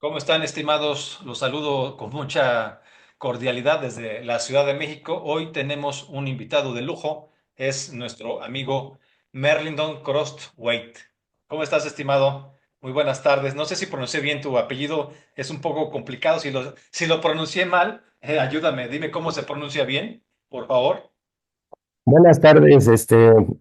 ¿Cómo están, estimados? Los saludo con mucha cordialidad desde la Ciudad de México. Hoy tenemos un invitado de lujo, es nuestro amigo Merlindon Crostwaite. ¿Cómo estás, estimado? Muy buenas tardes. No sé si pronuncié bien tu apellido, es un poco complicado. Si lo pronuncié mal, ayúdame, dime cómo se pronuncia bien, por favor. Buenas tardes,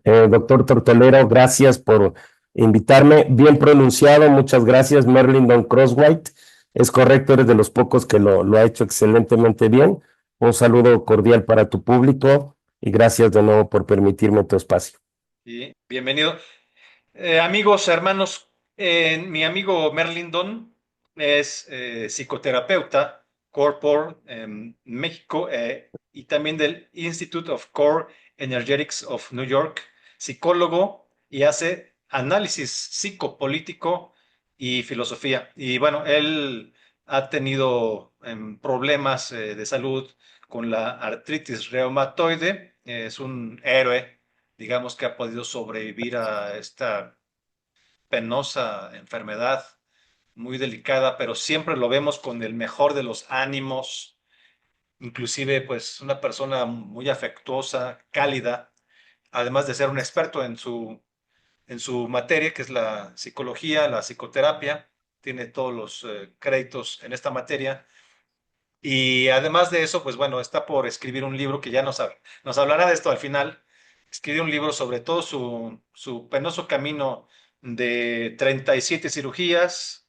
doctor Tortolero, gracias por invitarme. Bien pronunciado, muchas gracias, Merlin Don Crosswhite. Es correcto, eres de los pocos que lo ha hecho excelentemente bien. Un saludo cordial para tu público y gracias de nuevo por permitirme tu espacio. Y bienvenido. Amigos, hermanos, mi amigo Merlindon es psicoterapeuta Corpor México y también del Institute of Core Energetics of New York, psicólogo y hace análisis psicopolítico y filosofía. Y bueno, él ha tenido problemas de salud con la artritis reumatoide, es un héroe, digamos, que ha podido sobrevivir a esta penosa enfermedad muy delicada, pero siempre lo vemos con el mejor de los ánimos, inclusive pues una persona muy afectuosa, cálida, además de ser un experto en su materia, que es la psicología, la psicoterapia, tiene todos los créditos en esta materia. Y además de eso, pues bueno, está por escribir un libro que ya nos hablará de esto al final. Escribió un libro sobre todo su penoso camino de 37 cirugías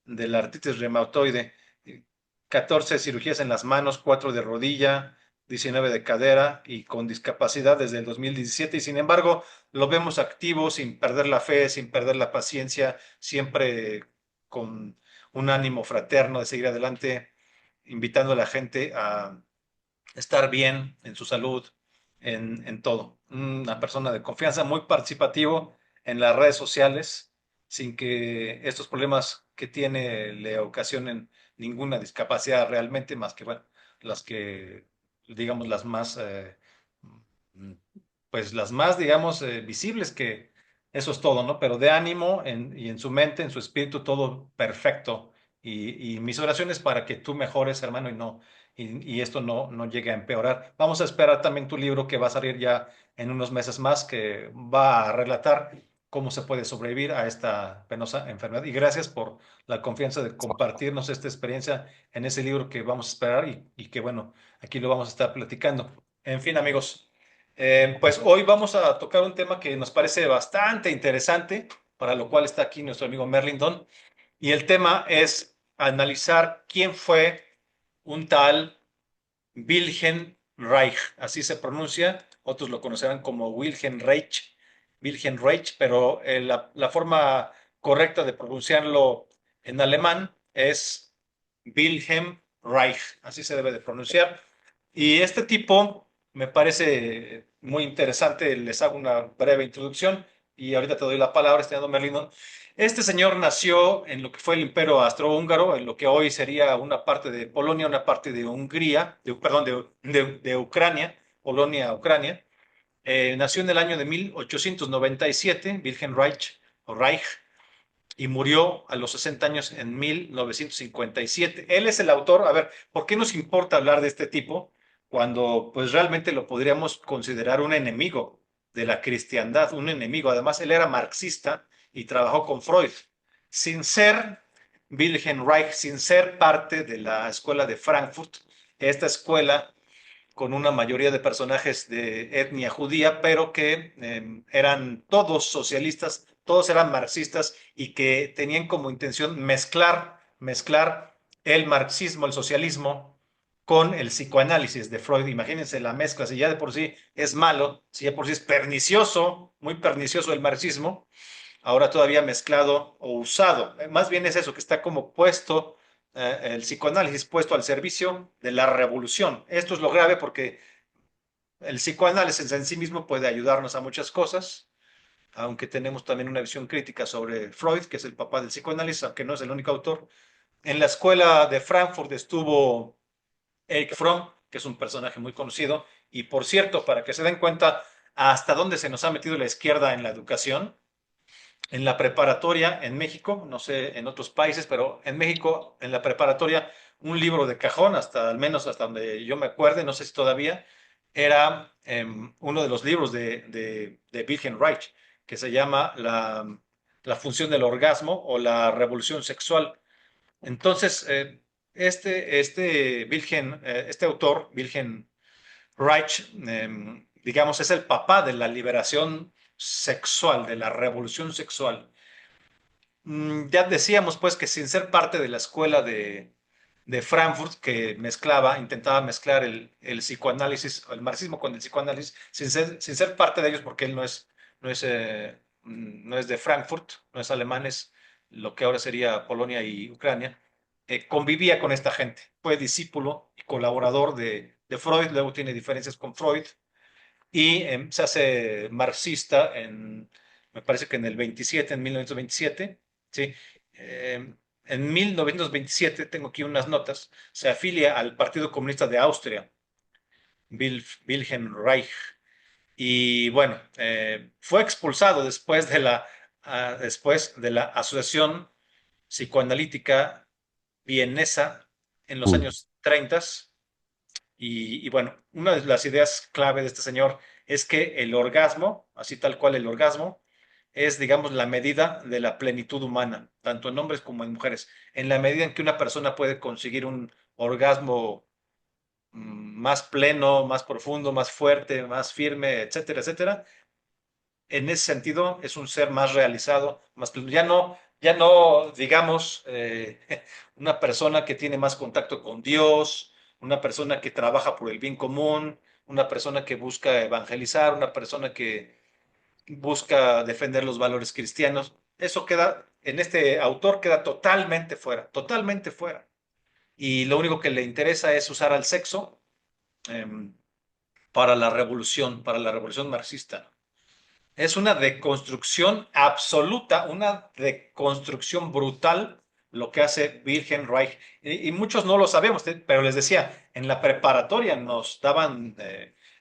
de la artritis reumatoide, 14 cirugías en las manos, 4 de rodilla, 19 de cadera y con discapacidad desde el 2017. Y sin embargo, lo vemos activo, sin perder la fe, sin perder la paciencia, siempre con un ánimo fraterno de seguir adelante, invitando a la gente a estar bien en su salud, en todo. Una persona de confianza, muy participativo en las redes sociales, sin que estos problemas que tiene le ocasionen ninguna discapacidad realmente, más que, bueno, las que, digamos, las más, pues las más, digamos, visibles, que eso es todo, ¿no? Pero de ánimo y en su mente, en su espíritu, todo perfecto. Y mis oraciones para que tú mejores, hermano, y esto no llegue a empeorar. Vamos a esperar también tu libro que va a salir ya en unos meses más, que va a relatar cómo se puede sobrevivir a esta penosa enfermedad. Y gracias por la confianza de compartirnos esta experiencia en ese libro que vamos a esperar y que, bueno, aquí lo vamos a estar platicando. En fin, amigos, pues hoy vamos a tocar un tema que nos parece bastante interesante, para lo cual está aquí nuestro amigo Merlington. Y el tema es analizar quién fue un tal Wilhelm Reich, así se pronuncia, otros lo conocerán como Wilhelm Reich, pero la forma correcta de pronunciarlo en alemán es Wilhelm Reich, así se debe de pronunciar. Y este tipo me parece muy interesante, les hago una breve introducción y ahorita te doy la palabra, estimado Merlino. Este señor nació en lo que fue el Imperio Austrohúngaro, en lo que hoy sería una parte de Polonia, una parte de Hungría, perdón, de Ucrania, Polonia, Ucrania. Nació en el año de 1897, Wilhelm Reich, o Reich, y murió a los 60 años en 1957. Él es el autor. A ver, ¿por qué nos importa hablar de este tipo cuando pues realmente lo podríamos considerar un enemigo de la cristiandad, un enemigo? Además, él era marxista y trabajó con Freud. Sin ser Wilhelm Reich, sin ser parte de la escuela de Frankfurt, esta escuela con una mayoría de personajes de etnia judía, pero que eran todos socialistas, todos eran marxistas y que tenían como intención mezclar el marxismo, el socialismo, con el psicoanálisis de Freud. Imagínense la mezcla, si ya de por sí es malo, si ya de por sí es pernicioso, muy pernicioso el marxismo, ahora todavía mezclado o usado. Más bien es eso, que está como puesto, el psicoanálisis puesto al servicio de la revolución. Esto es lo grave porque el psicoanálisis en sí mismo puede ayudarnos a muchas cosas, aunque tenemos también una visión crítica sobre Freud, que es el papá del psicoanálisis, aunque no es el único autor. En la escuela de Frankfurt estuvo Eric Fromm, que es un personaje muy conocido, y por cierto, para que se den cuenta hasta dónde se nos ha metido la izquierda en la educación, En la preparatoria en México, no sé en otros países, pero en México, en la preparatoria, un libro de cajón, hasta al menos hasta donde yo me acuerde, no sé si todavía, era uno de los libros de Wilhelm Reich, que se llama la función del orgasmo o la revolución sexual. Entonces, este autor, Wilhelm Reich, digamos, es el papá de la liberación sexual, de la revolución sexual. Ya decíamos pues que sin ser parte de la escuela de Frankfurt, que intentaba mezclar el psicoanálisis, el marxismo con el psicoanálisis, sin ser parte de ellos, porque él no es de Frankfurt, no es alemán, es lo que ahora sería Polonia y Ucrania. Convivía con esta gente, fue discípulo y colaborador de Freud, luego tiene diferencias con Freud, y se hace marxista me parece que en el 27, en 1927, ¿sí? En 1927, tengo aquí unas notas, se afilia al Partido Comunista de Austria, Wilhelm Reich, y bueno, fue expulsado después de la Asociación Psicoanalítica Vienesa en los Mm. años 30. Y bueno, una de las ideas clave de este señor es que el orgasmo, así tal cual el orgasmo, es, digamos, la medida de la plenitud humana, tanto en hombres como en mujeres. En la medida en que una persona puede conseguir un orgasmo más pleno, más profundo, más fuerte, más firme, etcétera, etcétera, en ese sentido es un ser más realizado, más pleno. Ya no, digamos, una persona que tiene más contacto con Dios, una persona que trabaja por el bien común, una persona que busca evangelizar, una persona que busca defender los valores cristianos. Eso queda, en este autor queda totalmente fuera, totalmente fuera. Y lo único que le interesa es usar al sexo eh, para la revolución marxista. Es una deconstrucción absoluta, una deconstrucción brutal lo que hace Wilhelm Reich. Y muchos no lo sabemos, pero les decía, en la preparatoria nos daban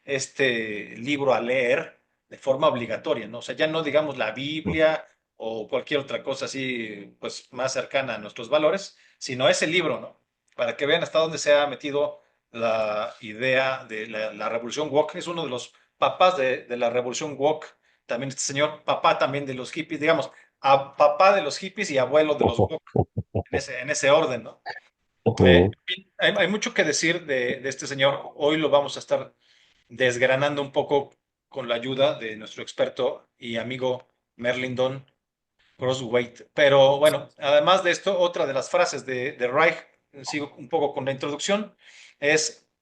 este libro a leer de forma obligatoria, ¿no? O sea, ya no digamos la Biblia o cualquier otra cosa así, pues más cercana a nuestros valores, sino ese libro, ¿no? Para que vean hasta dónde se ha metido la idea de la revolución woke. Es uno de los papás de la revolución woke también este señor, papá también de los hippies, digamos, papá de los hippies y abuelo de los woke, en ese orden, ¿no? Ujú. Hay mucho que decir de este señor. Hoy lo vamos a estar desgranando un poco con la ayuda de nuestro experto y amigo Merlin Don Crosthwaite. Pero bueno, además de esto, otra de las frases de Reich, sigo un poco con la introducción,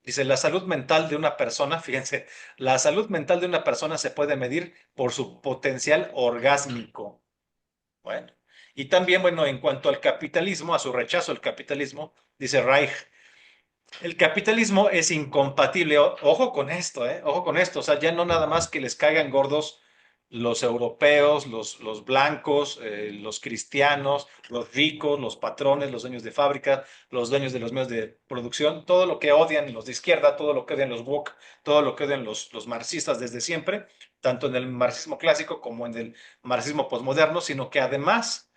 dice, la salud mental de una persona, fíjense, la salud mental de una persona se puede medir por su potencial orgásmico. Bueno, y también, bueno, en cuanto al capitalismo, a su rechazo al capitalismo, dice Reich, el capitalismo es incompatible. Ojo con esto, ¿eh? Ojo con esto. O sea, ya no nada más que les caigan gordos los europeos, los blancos, los cristianos, los ricos, los patrones, los dueños de fábrica, los dueños de los medios de producción, todo lo que odian los de izquierda, todo lo que odian los woke, todo lo que odian los marxistas desde siempre, tanto en el marxismo clásico como en el marxismo posmoderno, sino que además,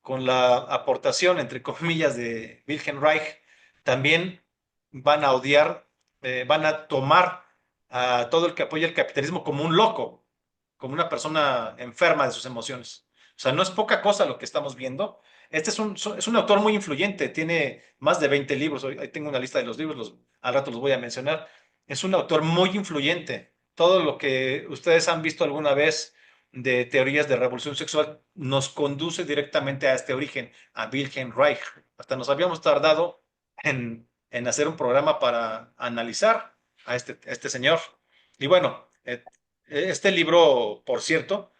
con la aportación, entre comillas, de Wilhelm Reich, también van a odiar, van a tomar a todo el que apoya el capitalismo como un loco, como una persona enferma de sus emociones. O sea, no es poca cosa lo que estamos viendo. Este es un autor muy influyente, tiene más de 20 libros. Ahí tengo una lista de los libros, al rato los voy a mencionar. Es un autor muy influyente. Todo lo que ustedes han visto alguna vez de teorías de revolución sexual nos conduce directamente a este origen, a Wilhelm Reich. Hasta nos habíamos tardado en hacer un programa para analizar a este señor. Y bueno, este libro, por cierto,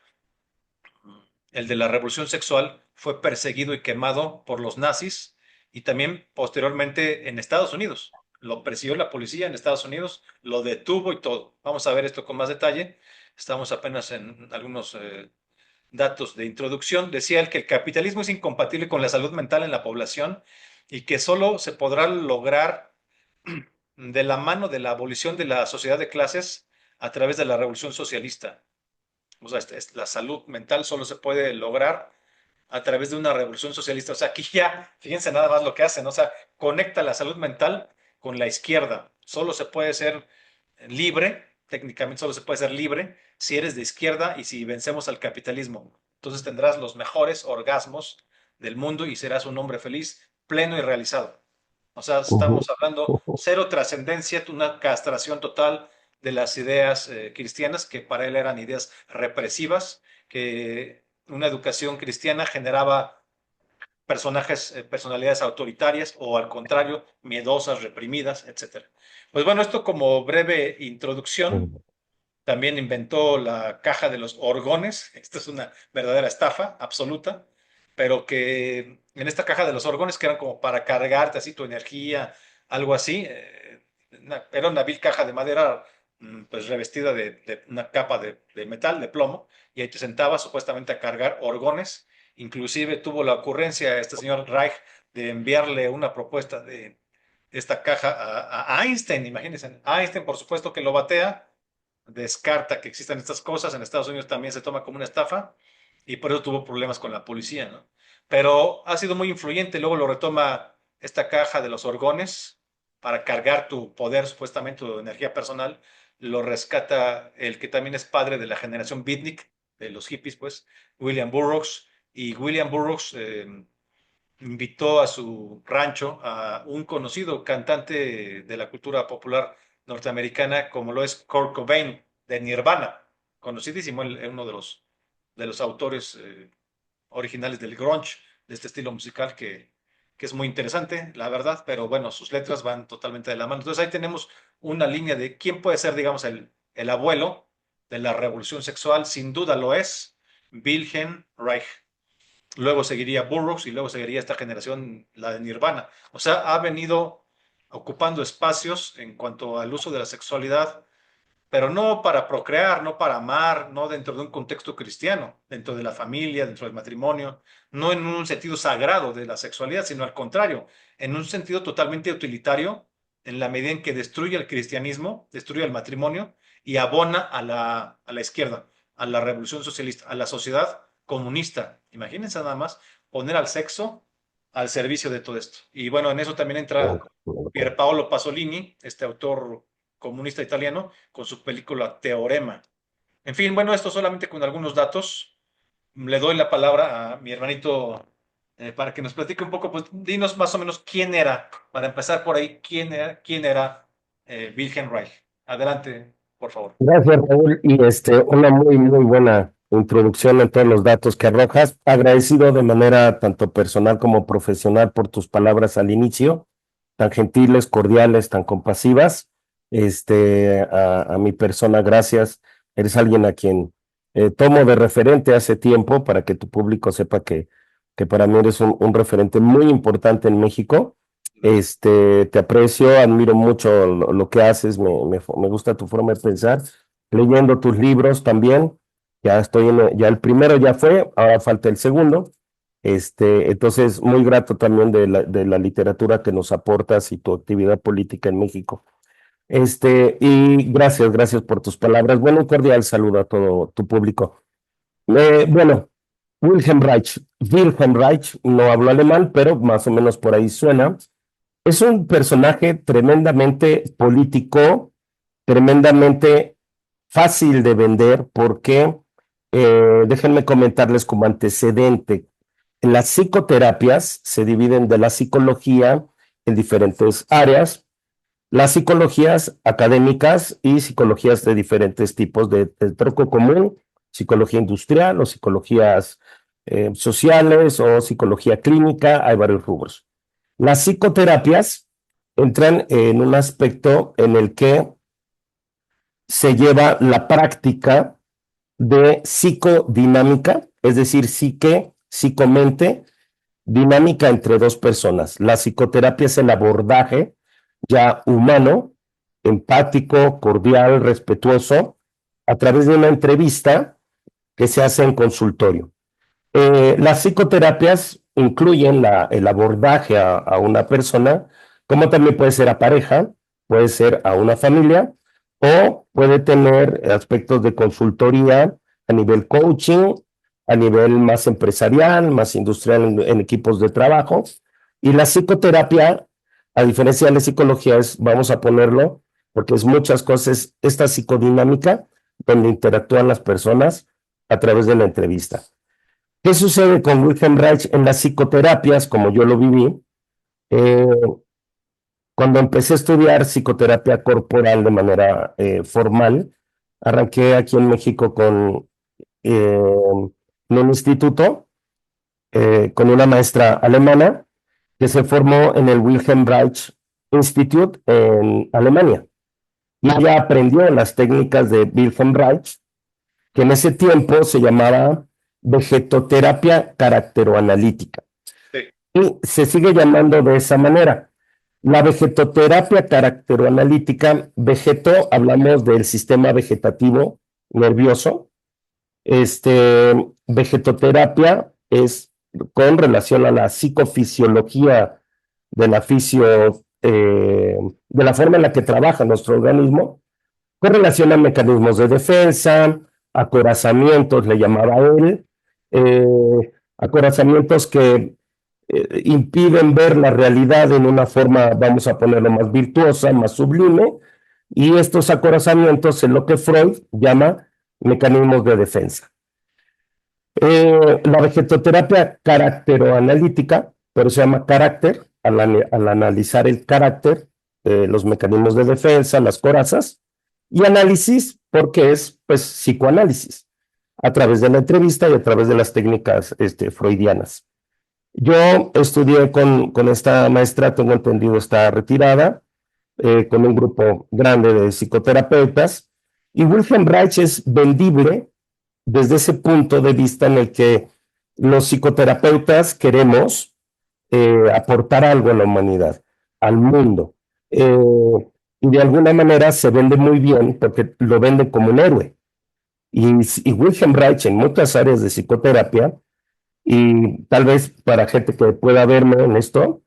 el de la revolución sexual, fue perseguido y quemado por los nazis y también posteriormente en Estados Unidos. Lo persiguió la policía en Estados Unidos, lo detuvo y todo. Vamos a ver esto con más detalle. Estamos apenas en algunos datos de introducción. Decía él que el capitalismo es incompatible con la salud mental en la población y que solo se podrá lograr de la mano de la abolición de la sociedad de clases a través de la revolución socialista. O sea, la salud mental solo se puede lograr a través de una revolución socialista. O sea, aquí ya, fíjense nada más lo que hacen, o sea, conecta la salud mental con la izquierda. Solo se puede ser libre, técnicamente solo se puede ser libre si eres de izquierda y si vencemos al capitalismo. Entonces tendrás los mejores orgasmos del mundo y serás un hombre feliz, pleno y realizado. O sea, Ujú, estamos hablando ujú. cero trascendencia, una castración total de las ideas cristianas, que para él eran ideas represivas, que una educación cristiana generaba personajes, personalidades autoritarias o al contrario, miedosas, reprimidas, etcétera. Pues bueno, esto como breve introducción. También inventó la caja de los orgones. Esta es una verdadera estafa absoluta, pero que en esta caja de los orgones, que eran como para cargarte así tu energía, algo así, era una vil caja de madera, pues revestida de una capa de metal, de plomo, y ahí te sentabas supuestamente a cargar orgones. Inclusive tuvo la ocurrencia este señor Reich de enviarle una propuesta de esta caja a Einstein, imagínense. Einstein, por supuesto, que lo batea, descarta que existan estas cosas. En Estados Unidos también se toma como una estafa y por eso tuvo problemas con la policía, ¿no? Pero ha sido muy influyente. Luego lo retoma esta caja de los orgones para cargar tu poder, supuestamente tu energía personal. Lo rescata el que también es padre de la generación beatnik, de los hippies, pues, William Burroughs. Y William Burroughs invitó a su rancho a un conocido cantante de la cultura popular norteamericana, como lo es Kurt Cobain de Nirvana, conocidísimo, uno de los autores originales del grunge, de este estilo musical que es muy interesante, la verdad, pero bueno, sus letras van totalmente de la mano. Entonces ahí tenemos una línea de quién puede ser, digamos, el abuelo de la revolución sexual. Sin duda lo es Wilhelm Reich. Luego seguiría Burroughs y luego seguiría esta generación, la de Nirvana. O sea, ha venido ocupando espacios en cuanto al uso de la sexualidad, pero no para procrear, no para amar, no dentro de un contexto cristiano, dentro de la familia, dentro del matrimonio, no en un sentido sagrado de la sexualidad, sino al contrario, en un sentido totalmente utilitario, en la medida en que destruye el cristianismo, destruye el matrimonio y abona a la izquierda, a la revolución socialista, a la sociedad comunista. Imagínense nada más poner al sexo al servicio de todo esto. Y bueno, en eso también entra Pierpaolo Pasolini, este autor comunista italiano, con su película Teorema. En fin, bueno, esto solamente con algunos datos. Le doy la palabra a mi hermanito para que nos platique un poco, pues dinos más o menos quién era, para empezar por ahí, quién era Wilhelm Reich. Adelante, por favor. Gracias, Raúl, y una muy, muy buena introducción en todos los datos que arrojas. Agradecido de manera tanto personal como profesional por tus palabras al inicio, tan gentiles, cordiales, tan compasivas. A mi persona, gracias. Eres alguien a quien tomo de referente hace tiempo para que tu público sepa que para mí eres un referente muy importante en México. Te aprecio, admiro mucho lo que haces, me gusta tu forma de pensar, leyendo tus libros también, ya estoy ya el primero ya fue, ahora falta el segundo, entonces muy grato también de la literatura que nos aportas y tu actividad política en México. Y gracias, gracias por tus palabras. Bueno, un cordial saludo a todo tu público. Bueno, Wilhelm Reich no habló alemán, pero más o menos por ahí suena. Es un personaje tremendamente político, tremendamente fácil de vender, porque déjenme comentarles como antecedente. Las psicoterapias se dividen de la psicología en diferentes áreas, las psicologías académicas y psicologías de diferentes tipos de tronco común, psicología industrial o psicologías sociales o psicología clínica, hay varios rubros. Las psicoterapias entran en un aspecto en el que se lleva la práctica de psicodinámica, es decir, psique, psicomente, dinámica entre dos personas. La psicoterapia es el abordaje ya humano, empático, cordial, respetuoso, a través de una entrevista que se hace en consultorio. Las psicoterapias incluyen el abordaje a una persona, como también puede ser a pareja, puede ser a una familia, o puede tener aspectos de consultoría a nivel coaching, a nivel más empresarial, más industrial en equipos de trabajo. Y la psicoterapia, a diferencia de la psicología, es, vamos a ponerlo, porque es muchas cosas, esta psicodinámica donde interactúan las personas a través de la entrevista. ¿Qué sucede con Wilhelm Reich en las psicoterapias, como yo lo viví? Eh, Cuando empecé a estudiar psicoterapia corporal de manera formal, arranqué aquí en México en un instituto con una maestra alemana que se formó en el Wilhelm Reich Institute en Alemania. Y ella aprendió las técnicas de Wilhelm Reich, que en ese tiempo se llamaba vegetoterapia caracteroanalítica. Sí. Y se sigue llamando de esa manera. La vegetoterapia caracteroanalítica, vegeto, hablamos del sistema vegetativo nervioso. Vegetoterapia es con relación a la psicofisiología de de la forma en la que trabaja nuestro organismo, con relación a mecanismos de defensa, acorazamientos, le llamaba él, acorazamientos que impiden ver la realidad en una forma, vamos a ponerlo, más virtuosa, más sublime, y estos acorazamientos es lo que Freud llama mecanismos de defensa. La vegetoterapia caracteroanalítica, por eso se llama carácter, al analizar el carácter, los mecanismos de defensa, las corazas, y análisis, porque es pues psicoanálisis, a través de la entrevista y a través de las técnicas freudianas. Yo estudié con esta maestra, tengo entendido, está retirada, con un grupo grande de psicoterapeutas, y Wilhelm Reich es vendible desde ese punto de vista en el que los psicoterapeutas queremos aportar algo a la humanidad, al mundo. Eh, y de alguna manera se vende muy bien porque lo vende como un héroe. Y Wilhelm Reich en muchas áreas de psicoterapia, y tal vez para gente que pueda verme en esto,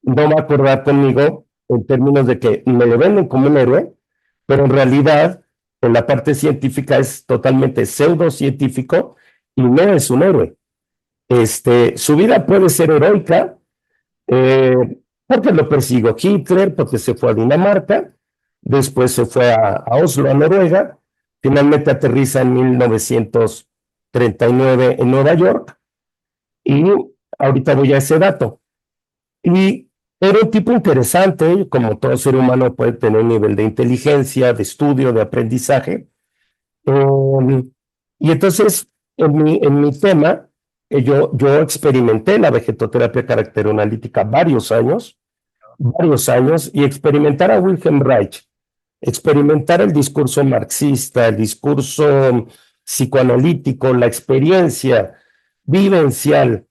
no va a acordar conmigo en términos de que me lo venden como un héroe, pero en realidad en la parte científica es totalmente pseudocientífico y no es un héroe. Su vida puede ser heroica, porque lo persiguió Hitler, porque se fue a Dinamarca, después se fue a Oslo, a Noruega, finalmente aterriza en 1939 en Nueva York, y ahorita voy a ese dato. Y era un tipo interesante, como todo ser humano puede tener un nivel de inteligencia, de estudio, de aprendizaje. Um, y entonces, en mi tema, yo experimenté la vegetoterapia caracteroanalítica varios años, y experimentar a Wilhelm Reich, experimentar el discurso marxista, el discurso psicoanalítico, la experiencia vivencial,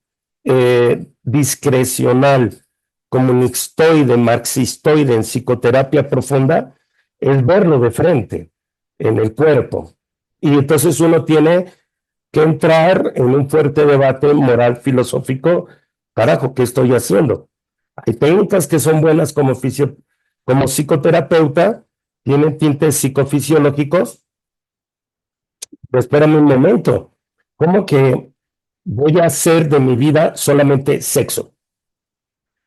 discrecional, comunistoide, marxistoide en psicoterapia profunda, es verlo de frente, en el cuerpo. Y entonces uno tiene que entrar en un fuerte debate moral filosófico. Carajo, ¿qué estoy haciendo? Hay técnicas que son buenas como psicoterapeuta, tienen tintes psicofisiológicos, pero espérame un momento, ¿cómo que voy a hacer de mi vida solamente sexo?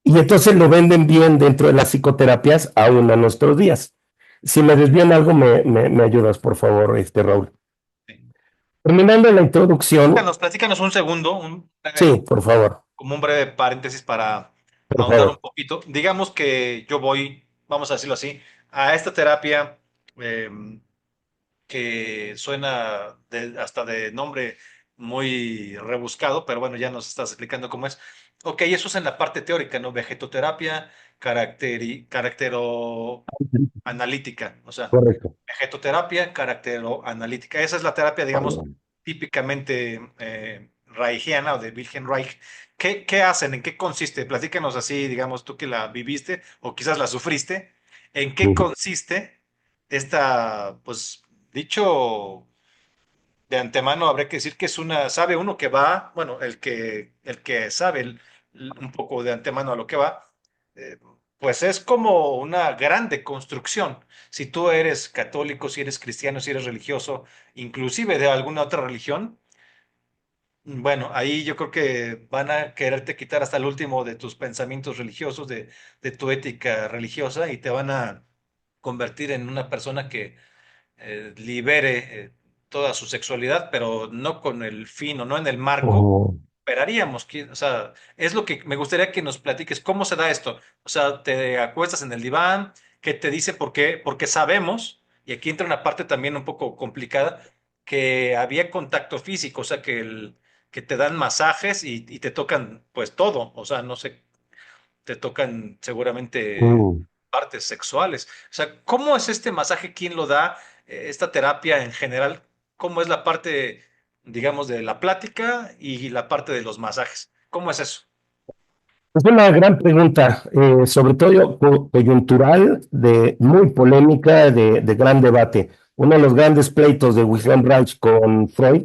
Y entonces lo venden bien dentro de las psicoterapias aún a nuestros días. Si me desvían algo, me ayudas, por favor, Raúl. Sí. Terminando la introducción, Platícanos un segundo, sí, por favor, como un breve paréntesis para por ahondar un favor. poquito. Digamos que yo voy, vamos a decirlo así, a esta terapia eh, que suena hasta de nombre muy rebuscado, pero bueno, ya nos estás explicando cómo es. Ok, eso es en la parte teórica, ¿no? Vegetoterapia, caracteroanalítica, o sea, Correcto. vegetoterapia, caracteroanalítica. Esa es la terapia, digamos, típicamente reichiana o de Wilhelm Reich. ¿Qué hacen? ¿En qué consiste? Platícanos así, digamos, tú que la viviste o quizás la sufriste. ¿En qué consiste esta, pues, dicho de antemano, habría que decir que es una, sabe uno que va, bueno, el que sabe un poco de antemano a lo que va, eh, Pues es como una grande construcción. Si tú eres católico, si eres cristiano, si eres religioso, inclusive de alguna otra religión, bueno, ahí yo creo que van a quererte quitar hasta el último de tus pensamientos religiosos, de tu ética religiosa y te van a convertir en una persona que libere toda su sexualidad, pero no con el fin o no en el marco Ujú. esperaríamos. O sea, es lo que me gustaría que nos platiques, ¿cómo se da esto? O sea, te acuestas en el diván, ¿qué te dice por qué? Porque sabemos, y aquí entra una parte también un poco complicada, que había contacto físico, o sea, que te dan masajes y te tocan pues todo, o sea, no sé, te tocan seguramente Mm. partes sexuales. O sea, ¿cómo es este masaje? ¿Quién lo da? Esta terapia en general, ¿cómo es la parte, digamos, de la plática y la parte de los masajes? ¿Cómo es eso? Es una gran pregunta, sobre todo coyuntural, muy polémica, de gran debate. Uno de los grandes pleitos de Wilhelm Reich con Freud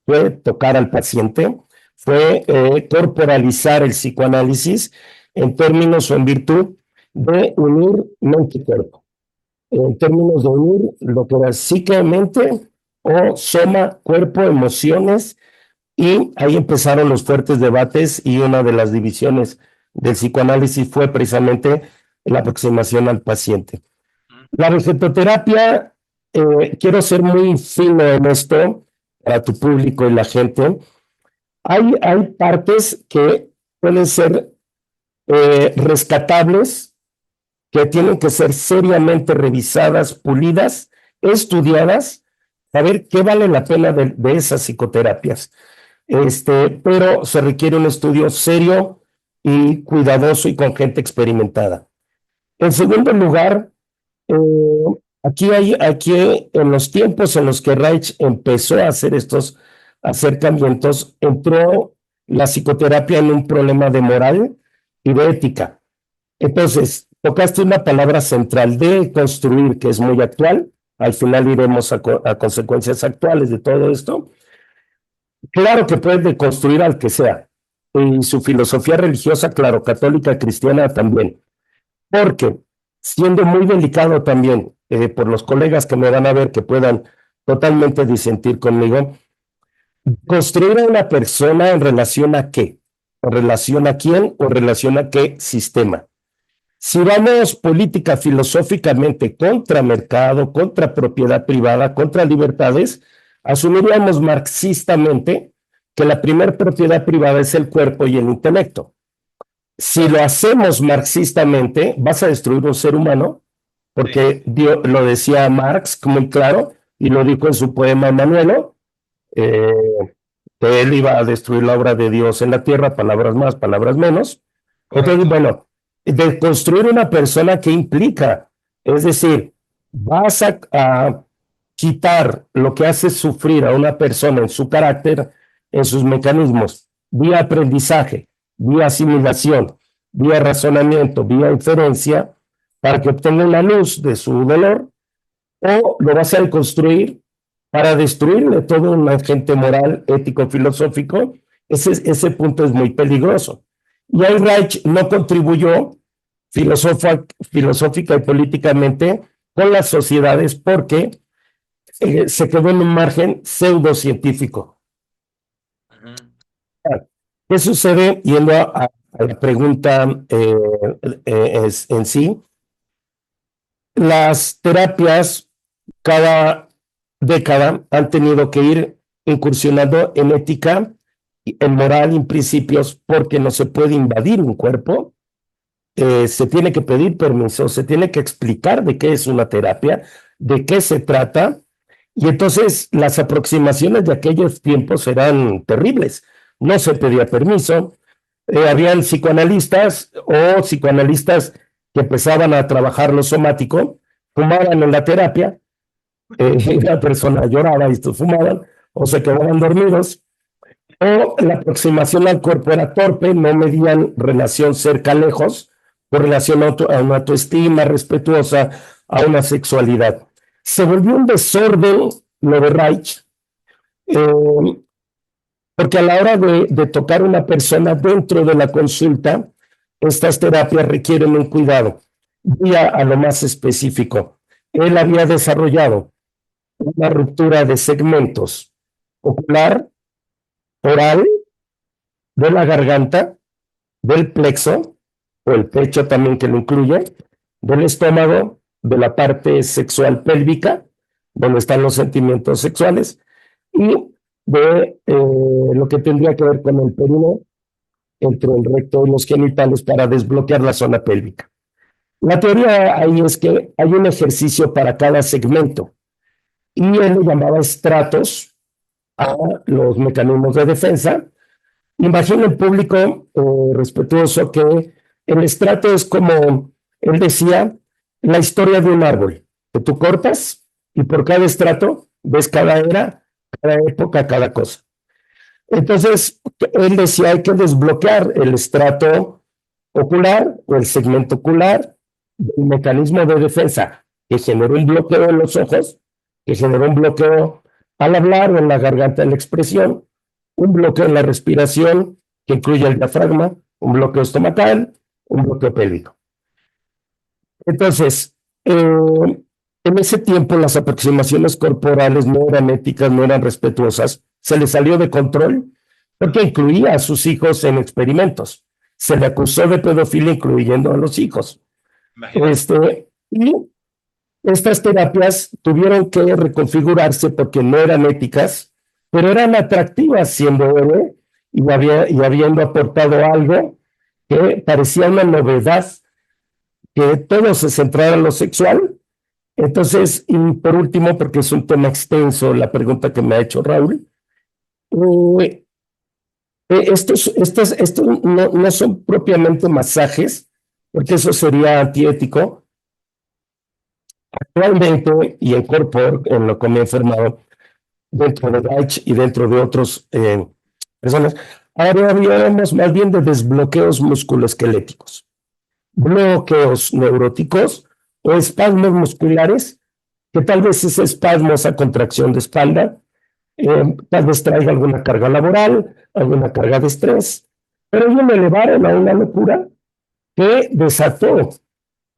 fue tocar al paciente, fue corporalizar el psicoanálisis en términos o en virtud de unir mente y cuerpo, en términos de unir lo que era psique-mente o soma, cuerpo, emociones, y ahí empezaron los fuertes debates y una de las divisiones del psicoanálisis fue precisamente la aproximación al paciente. Mm. La vegetoterapia, quiero ser muy fino en esto para tu público y la gente. Hay partes que pueden ser rescatables, que tienen que ser seriamente revisadas, pulidas, estudiadas, a ver qué vale la pena de esas psicoterapias. Pero se requiere un estudio serio y cuidadoso y con gente experimentada. En segundo lugar, eh, aquí en los tiempos en los que Reich empezó a hacer estos acercamientos, entró la psicoterapia en un problema de moral y de ética. Entonces, tocaste una palabra central de construir, que es muy actual. Al final iremos a consecuencias actuales de todo esto. Claro que puede deconstruir al que sea. Y su filosofía religiosa, claro, católica, cristiana también. Porque, siendo muy delicado también, por los colegas que me van a ver que puedan totalmente disentir conmigo, construir a una persona en relación a qué, en relación a quién o en relación a qué sistema. Si vamos política filosóficamente contra mercado, contra propiedad privada, contra libertades, asumiríamos marxistamente que la primera propiedad privada es el cuerpo y el intelecto. Si lo Claro, hacemos marxistamente, vas a destruir un ser humano, sí, porque lo decía Marx muy claro, y lo dijo en su poema Manuelo, eh, que él iba a destruir la obra de Dios en la tierra, palabras más, palabras menos. Entonces, correcto. bueno, de construir una persona que implica, es decir, vas a quitar lo que hace sufrir a una persona en su carácter, en sus mecanismos, vía aprendizaje, vía asimilación, vía razonamiento, vía inferencia, para que obtenga la luz de su dolor, o lo vas a deconstruir para destruirle todo un agente moral, ético, filosófico. Ese punto es muy peligroso. Y ahí Reich no contribuyó filosófica y políticamente con las sociedades porque se quedó en un margen pseudocientífico. Ujú. ¿Qué sucede? Yendo a la pregunta en sí, las terapias cada década han tenido que ir incursionando en ética, en moral, en principios, porque no se puede invadir un cuerpo, se tiene que pedir permiso, se tiene que explicar de qué es una terapia, de qué se trata, y entonces las aproximaciones de aquellos tiempos eran terribles. No se pedía permiso, habían psicoanalistas o psicoanalistas que empezaban a trabajar lo somático, fumaban en la terapia, la persona lloraba y estos fumaban, o se quedaban dormidos, o la aproximación al cuerpo era torpe, no medían relación cerca-lejos, por relación a una autoestima respetuosa, a una sexualidad. Se volvió un desorden lo de Reich, porque a la hora de tocar una persona dentro de la consulta, estas terapias requieren un cuidado. Voy a lo más específico. Él había desarrollado una ruptura de segmentos ocular, oral, de la garganta, del plexo, o el pecho también que lo incluye, del estómago, de la parte sexual pélvica, donde están los sentimientos sexuales, y de lo que tendría que ver con el perineo, entre el recto y los genitales para desbloquear la zona pélvica. La teoría ahí es que hay un ejercicio para cada segmento y él lo llamaba estratos a los mecanismos de defensa. Imagina el público respetuoso que el estrato es como, él decía, la historia de un árbol, que tú cortas y por cada estrato ves cada era, cada época, cada cosa. Entonces, él decía, hay que desbloquear el estrato ocular o el segmento ocular, el mecanismo de defensa que generó un bloqueo en los ojos, que generó un bloqueo al hablar o en la garganta de la expresión, un bloqueo en la respiración que incluye el diafragma, un bloqueo estomacal, un bloqueo pélvico. Entonces, en ese tiempo las aproximaciones corporales no eran éticas, no eran respetuosas, se le salió de control porque incluía a sus hijos en experimentos. Se le acusó de pedofilia incluyendo a los hijos. Y estas terapias tuvieron que reconfigurarse porque no eran éticas, pero eran atractivas siendo héroe y habiendo aportado algo que parecía una novedad, que todo se centrara en lo sexual. Entonces, y por último, porque es un tema extenso, la pregunta que me ha hecho Raúl, estos no son propiamente masajes, porque eso sería antiético. Actualmente, y en Corpor, en lo que me he informado, dentro de Reich y dentro de otras personas, ahora hablaremos más bien de desbloqueos musculoesqueléticos, bloqueos neuróticos o espasmos musculares, que tal vez ese espasmo, esa contracción de espalda, tal vez traiga alguna carga laboral, alguna carga de estrés, pero ellos me elevaron a una locura que desató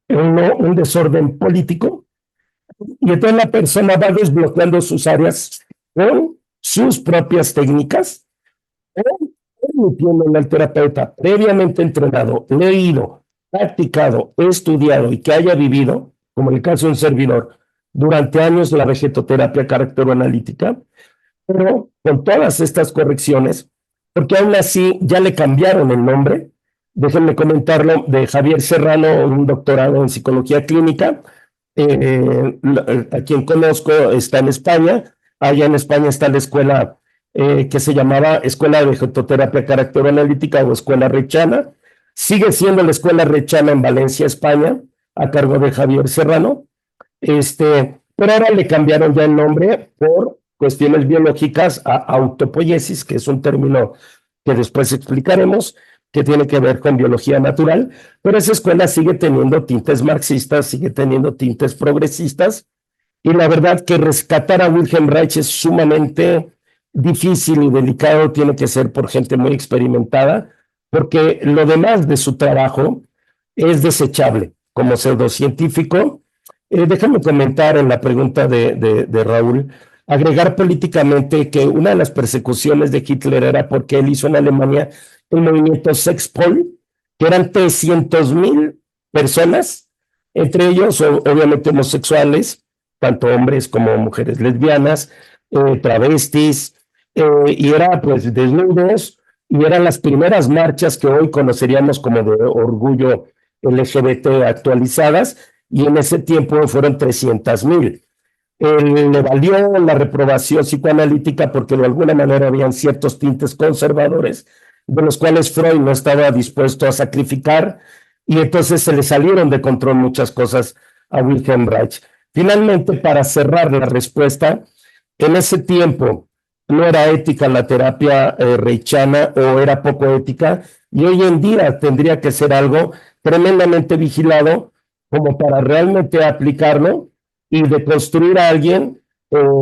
un desorden político y entonces la persona va desbloqueando sus áreas con sus propias técnicas o permitiéndole al terapeuta previamente entrenado, leído, practicado, estudiado y que haya vivido, como el caso de un servidor, durante años la vegetoterapia caracteroanalítica, pero con todas estas correcciones, porque aún así ya le cambiaron el nombre. Déjenme comentarlo, de Javier Serrano, un doctorado en psicología clínica, a quien conozco, está en España. Allá en España está la escuela que se llamaba Escuela de Vegetoterapia Caracteroanalítica o Escuela Rechana. Sigue siendo la Escuela Rechana en Valencia, España, a cargo de Javier Serrano. Pero ahora le cambiaron ya el nombre por cuestiones biológicas a autopoiesis, que es un término que después explicaremos, que tiene que ver con biología natural, pero esa escuela sigue teniendo tintes marxistas, sigue teniendo tintes progresistas, y la verdad que rescatar a Wilhelm Reich es sumamente difícil y delicado, tiene que ser por gente muy experimentada, porque lo demás de su trabajo es desechable como pseudocientífico. Déjame comentar en la pregunta de Raúl, agregar políticamente que una de las persecuciones de Hitler era porque él hizo en Alemania el movimiento Sexpol, que eran 300,000 personas, entre ellos obviamente homosexuales, tanto hombres como mujeres lesbianas, travestis, y era pues desnudos, y eran las primeras marchas que hoy conoceríamos como de orgullo LGBT actualizadas, y en ese tiempo fueron 300,000. Le valió la reprobación psicoanalítica porque de alguna manera habían ciertos tintes conservadores de los cuales Freud no estaba dispuesto a sacrificar, y entonces se le salieron de control muchas cosas a Wilhelm Reich. Finalmente, para cerrar la respuesta, en ese tiempo no era ética la terapia reichiana o era poco ética, y hoy en día tendría que ser algo tremendamente vigilado como para realmente aplicarlo, y de construir a alguien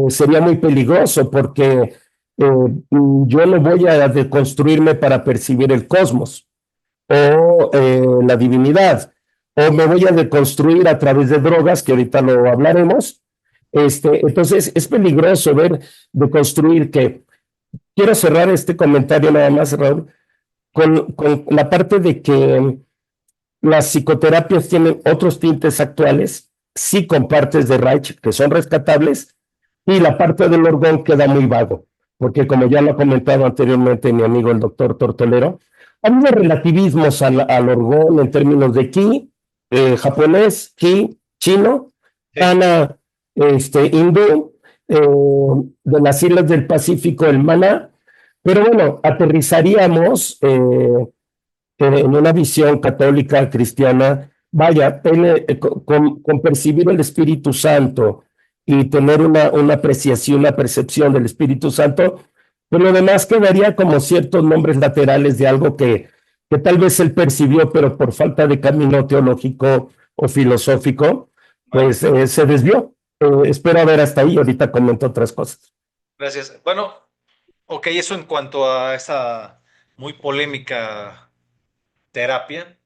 sería muy peligroso porque yo no voy a deconstruirme para percibir el cosmos. o la divinidad, o me voy a deconstruir a través de drogas, que ahorita lo hablaremos. Entonces, es peligroso ver deconstruir que quiero cerrar este comentario nada más, Raúl, con la parte de que las psicoterapias tienen otros tintes actuales, sí con partes de Reich que son rescatables, y la parte del orgón queda muy vago, porque como ya lo ha comentado anteriormente mi amigo el doctor Tortolero, ha habido relativismos al orgón en términos de ki, japonés, ki, chino, Sí. ana, hindú, de las islas del Pacífico, el maná, pero bueno, aterrizaríamos en una visión católica cristiana, vaya, con percibir el Espíritu Santo y tener una apreciación, una percepción del Espíritu Santo, pero lo demás quedaría como ciertos nombres laterales de algo que tal vez él percibió, pero por falta de camino teológico o filosófico, Vale, pues se desvió. Espero ver hasta ahí, ahorita comento otras cosas. gracias. Bueno, ok, eso en cuanto a esa muy polémica terapia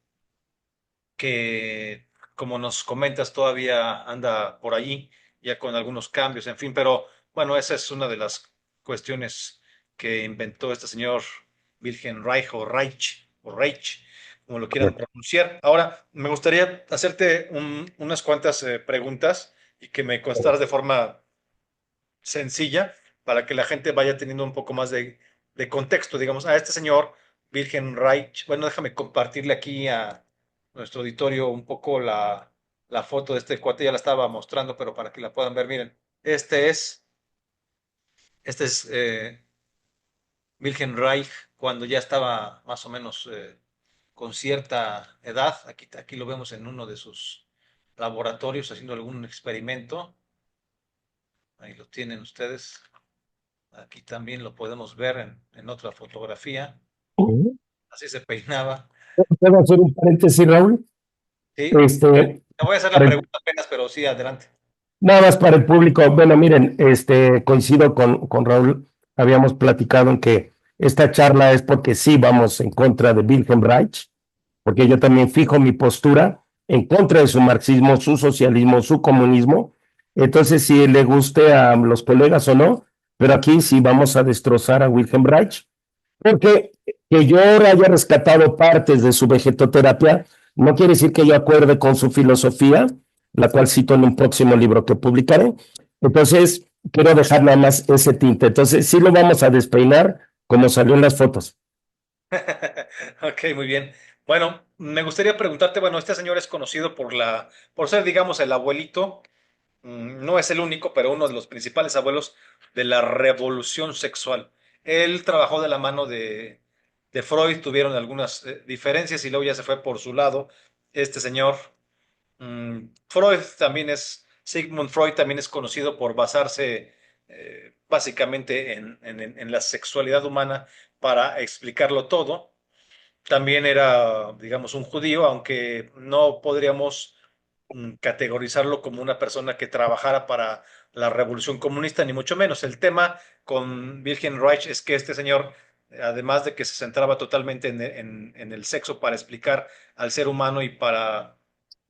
que, como nos comentas, todavía anda por allí, ya con algunos cambios, en fin, pero bueno, esa es una de las cuestiones que inventó este señor Wilhelm Reich o Reich, como lo quieran pronunciar. Ahora, me gustaría hacerte unas cuantas preguntas y que me contestaras de forma sencilla para que la gente vaya teniendo un poco más de contexto, digamos, a este señor Wilhelm Reich. Bueno, déjame compartirle aquí a nuestro auditorio un poco la foto de este cuate, ya la estaba mostrando, pero para que la puedan ver, miren, este es Wilhelm Reich cuando ya estaba más o menos con cierta edad. Aquí lo vemos en uno de sus laboratorios haciendo algún experimento. Ahí lo tienen ustedes. Aquí también lo podemos ver en otra fotografía. Así se peinaba. ¿Puedo hacer un paréntesis, Raúl? Sí, Este, te voy a hacer la para el pregunta apenas, pero sí, adelante. Nada más para el público. Bueno, miren, coincido con Raúl. Habíamos platicado en que esta charla es porque sí vamos en contra de Wilhelm Reich, porque yo también fijo mi postura en contra de su marxismo, su socialismo, su comunismo. Entonces, si le guste a los colegas o no, pero aquí sí vamos a destrozar a Wilhelm Reich, porque que yo haya rescatado partes de su vegetoterapia no quiere decir que yo acuerde con su filosofía, la cual cito en un próximo libro que publicaré. Entonces, quiero dejar nada más ese tinte. Entonces, sí lo vamos a despeinar como salió en las fotos. Ok, muy bien. Bueno, me gustaría preguntarte, bueno, este señor es conocido por ser, digamos, el abuelito, no es el único, pero uno de los principales abuelos de la revolución sexual. Él trabajó de la mano de Freud, tuvieron algunas diferencias y luego ya se fue por su lado. Este señor Sigmund Freud también es conocido por basarse básicamente en la sexualidad humana para explicarlo todo. También era, digamos, un judío, aunque no podríamos categorizarlo como una persona que trabajara para la revolución comunista, ni mucho menos. El tema con Wilhelm Reich es que este señor, además de que se centraba totalmente en el sexo para explicar al ser humano y para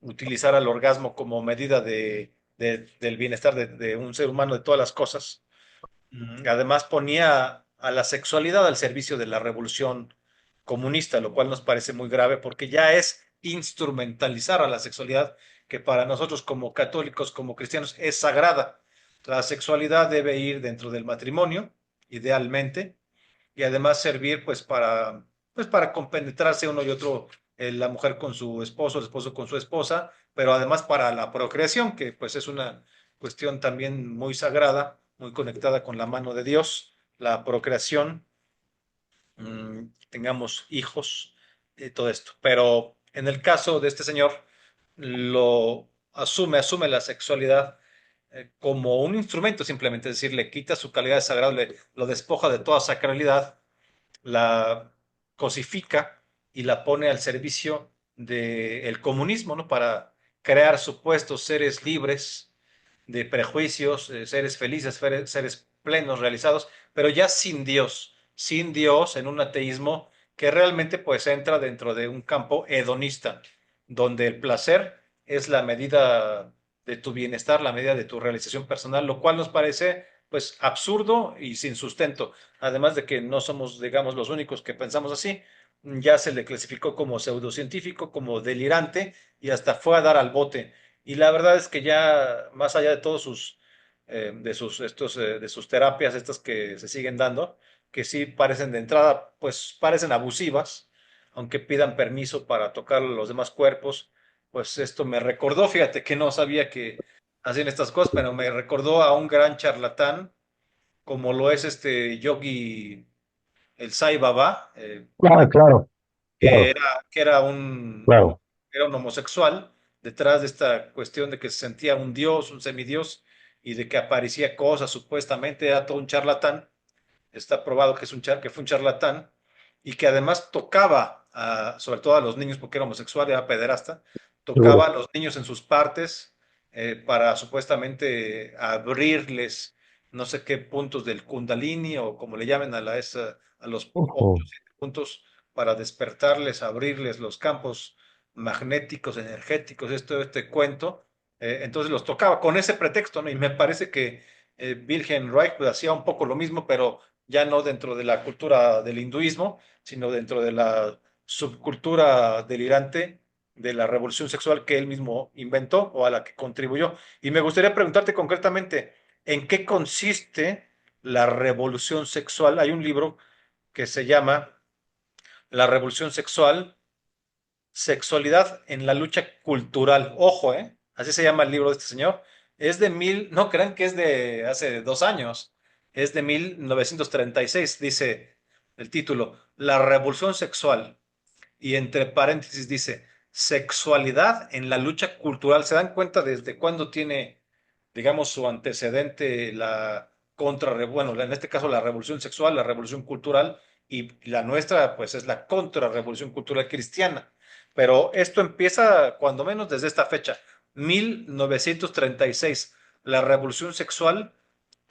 utilizar al orgasmo como medida del bienestar de un ser humano, de todas las cosas, además ponía a la sexualidad al servicio de la revolución comunista, lo cual nos parece muy grave porque ya es instrumentalizar a la sexualidad que para nosotros como católicos, como cristianos, es sagrada. La sexualidad debe ir dentro del matrimonio, idealmente, y además servir pues para compenetrarse uno y otro, la mujer con su esposo, el esposo con su esposa, pero además para la procreación, que pues es una cuestión también muy sagrada, muy conectada con la mano de Dios, la procreación, tengamos hijos, todo esto. Pero en el caso de este señor, asume la sexualidad como un instrumento simplemente, es decir, le quita su calidad de sagrado, lo despoja de toda sacralidad, la cosifica y la pone al servicio del comunismo, ¿no? Para crear supuestos seres libres de prejuicios, seres felices, seres plenos, realizados, pero ya sin Dios en un ateísmo que realmente pues entra dentro de un campo hedonista, donde el placer es la medida de tu bienestar, la medida de tu realización personal, lo cual nos parece pues absurdo y sin sustento. Además de que no somos, digamos, los únicos que pensamos así, ya se le clasificó como pseudocientífico, como delirante y hasta fue a dar al bote. Y la verdad es que ya más allá de todos sus de sus terapias estas que se siguen dando, que sí parecen de entrada, pues parecen abusivas, aunque pidan permiso para tocar los demás cuerpos, pues esto me recordó, fíjate que no sabía que hacían estas cosas, pero me recordó a un gran charlatán, como lo es este Yogi, el Sai Baba, Ah, claro, claro, que era un, claro. era un homosexual, detrás de esta cuestión de que se sentía un dios, un semidios, y de que aparecía cosas, supuestamente era todo un charlatán. Está probado que, que fue un charlatán y que además tocaba, sobre todo a los niños, porque era homosexual, era pederasta, tocaba Seguro. a los niños en sus partes para supuestamente abrirles no sé qué puntos del Kundalini o como le llamen a los Ujú. 8 o 7 puntos para despertarles, abrirles los campos magnéticos, energéticos, este cuento. Entonces los tocaba con ese pretexto, ¿no? Y me parece que Wilhelm Reich pues, hacía un poco lo mismo, pero ya no dentro de la cultura del hinduismo, sino dentro de la subcultura delirante de la revolución sexual que él mismo inventó o a la que contribuyó. Y me gustaría preguntarte concretamente, ¿en qué consiste la revolución sexual? Hay un libro que se llama La revolución sexual, sexualidad en la lucha cultural. Ojo, ¿eh? Así se llama el libro de este señor. Es de no crean que es de hace 2 años, es de 1936, dice el título, La revolución sexual. Y entre paréntesis dice, sexualidad en la lucha cultural. ¿Se dan cuenta desde cuándo tiene, digamos, su antecedente la bueno, en este caso la revolución sexual, la revolución cultural, y la nuestra, pues es la contrarrevolución cultural cristiana? Pero esto empieza, cuando menos, desde esta fecha, 1936, la revolución sexual,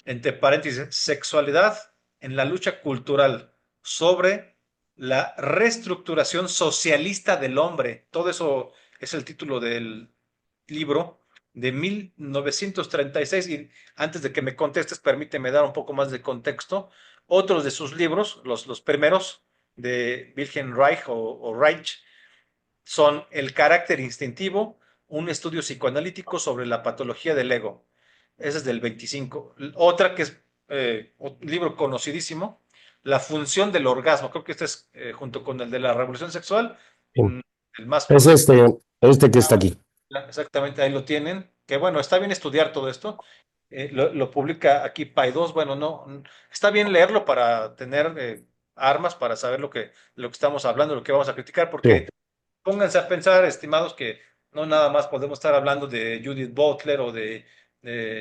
entre paréntesis, sexualidad en la lucha cultural sobre la reestructuración socialista del hombre. Todo eso es el título del libro de 1936. Y antes de que me contestes, permíteme dar un poco más de contexto. Otros de sus libros, los primeros de Wilhelm Reich o Reich, son El carácter instintivo, un estudio psicoanalítico sobre la patología del ego. Ese es del 25. Otra que es un libro conocidísimo, La función del orgasmo. Creo que este es, junto con el de la revolución sexual, Sí. mm, el más Es conocido. este que está aquí. Exactamente, ahí lo tienen. Que bueno, está bien estudiar todo esto. Lo publica aquí Paidós. Bueno, no, está bien leerlo para tener armas, para saber lo que estamos hablando, lo que vamos a criticar, Sí, porque pónganse a pensar, estimados, que no nada más podemos estar hablando de Judith Butler o de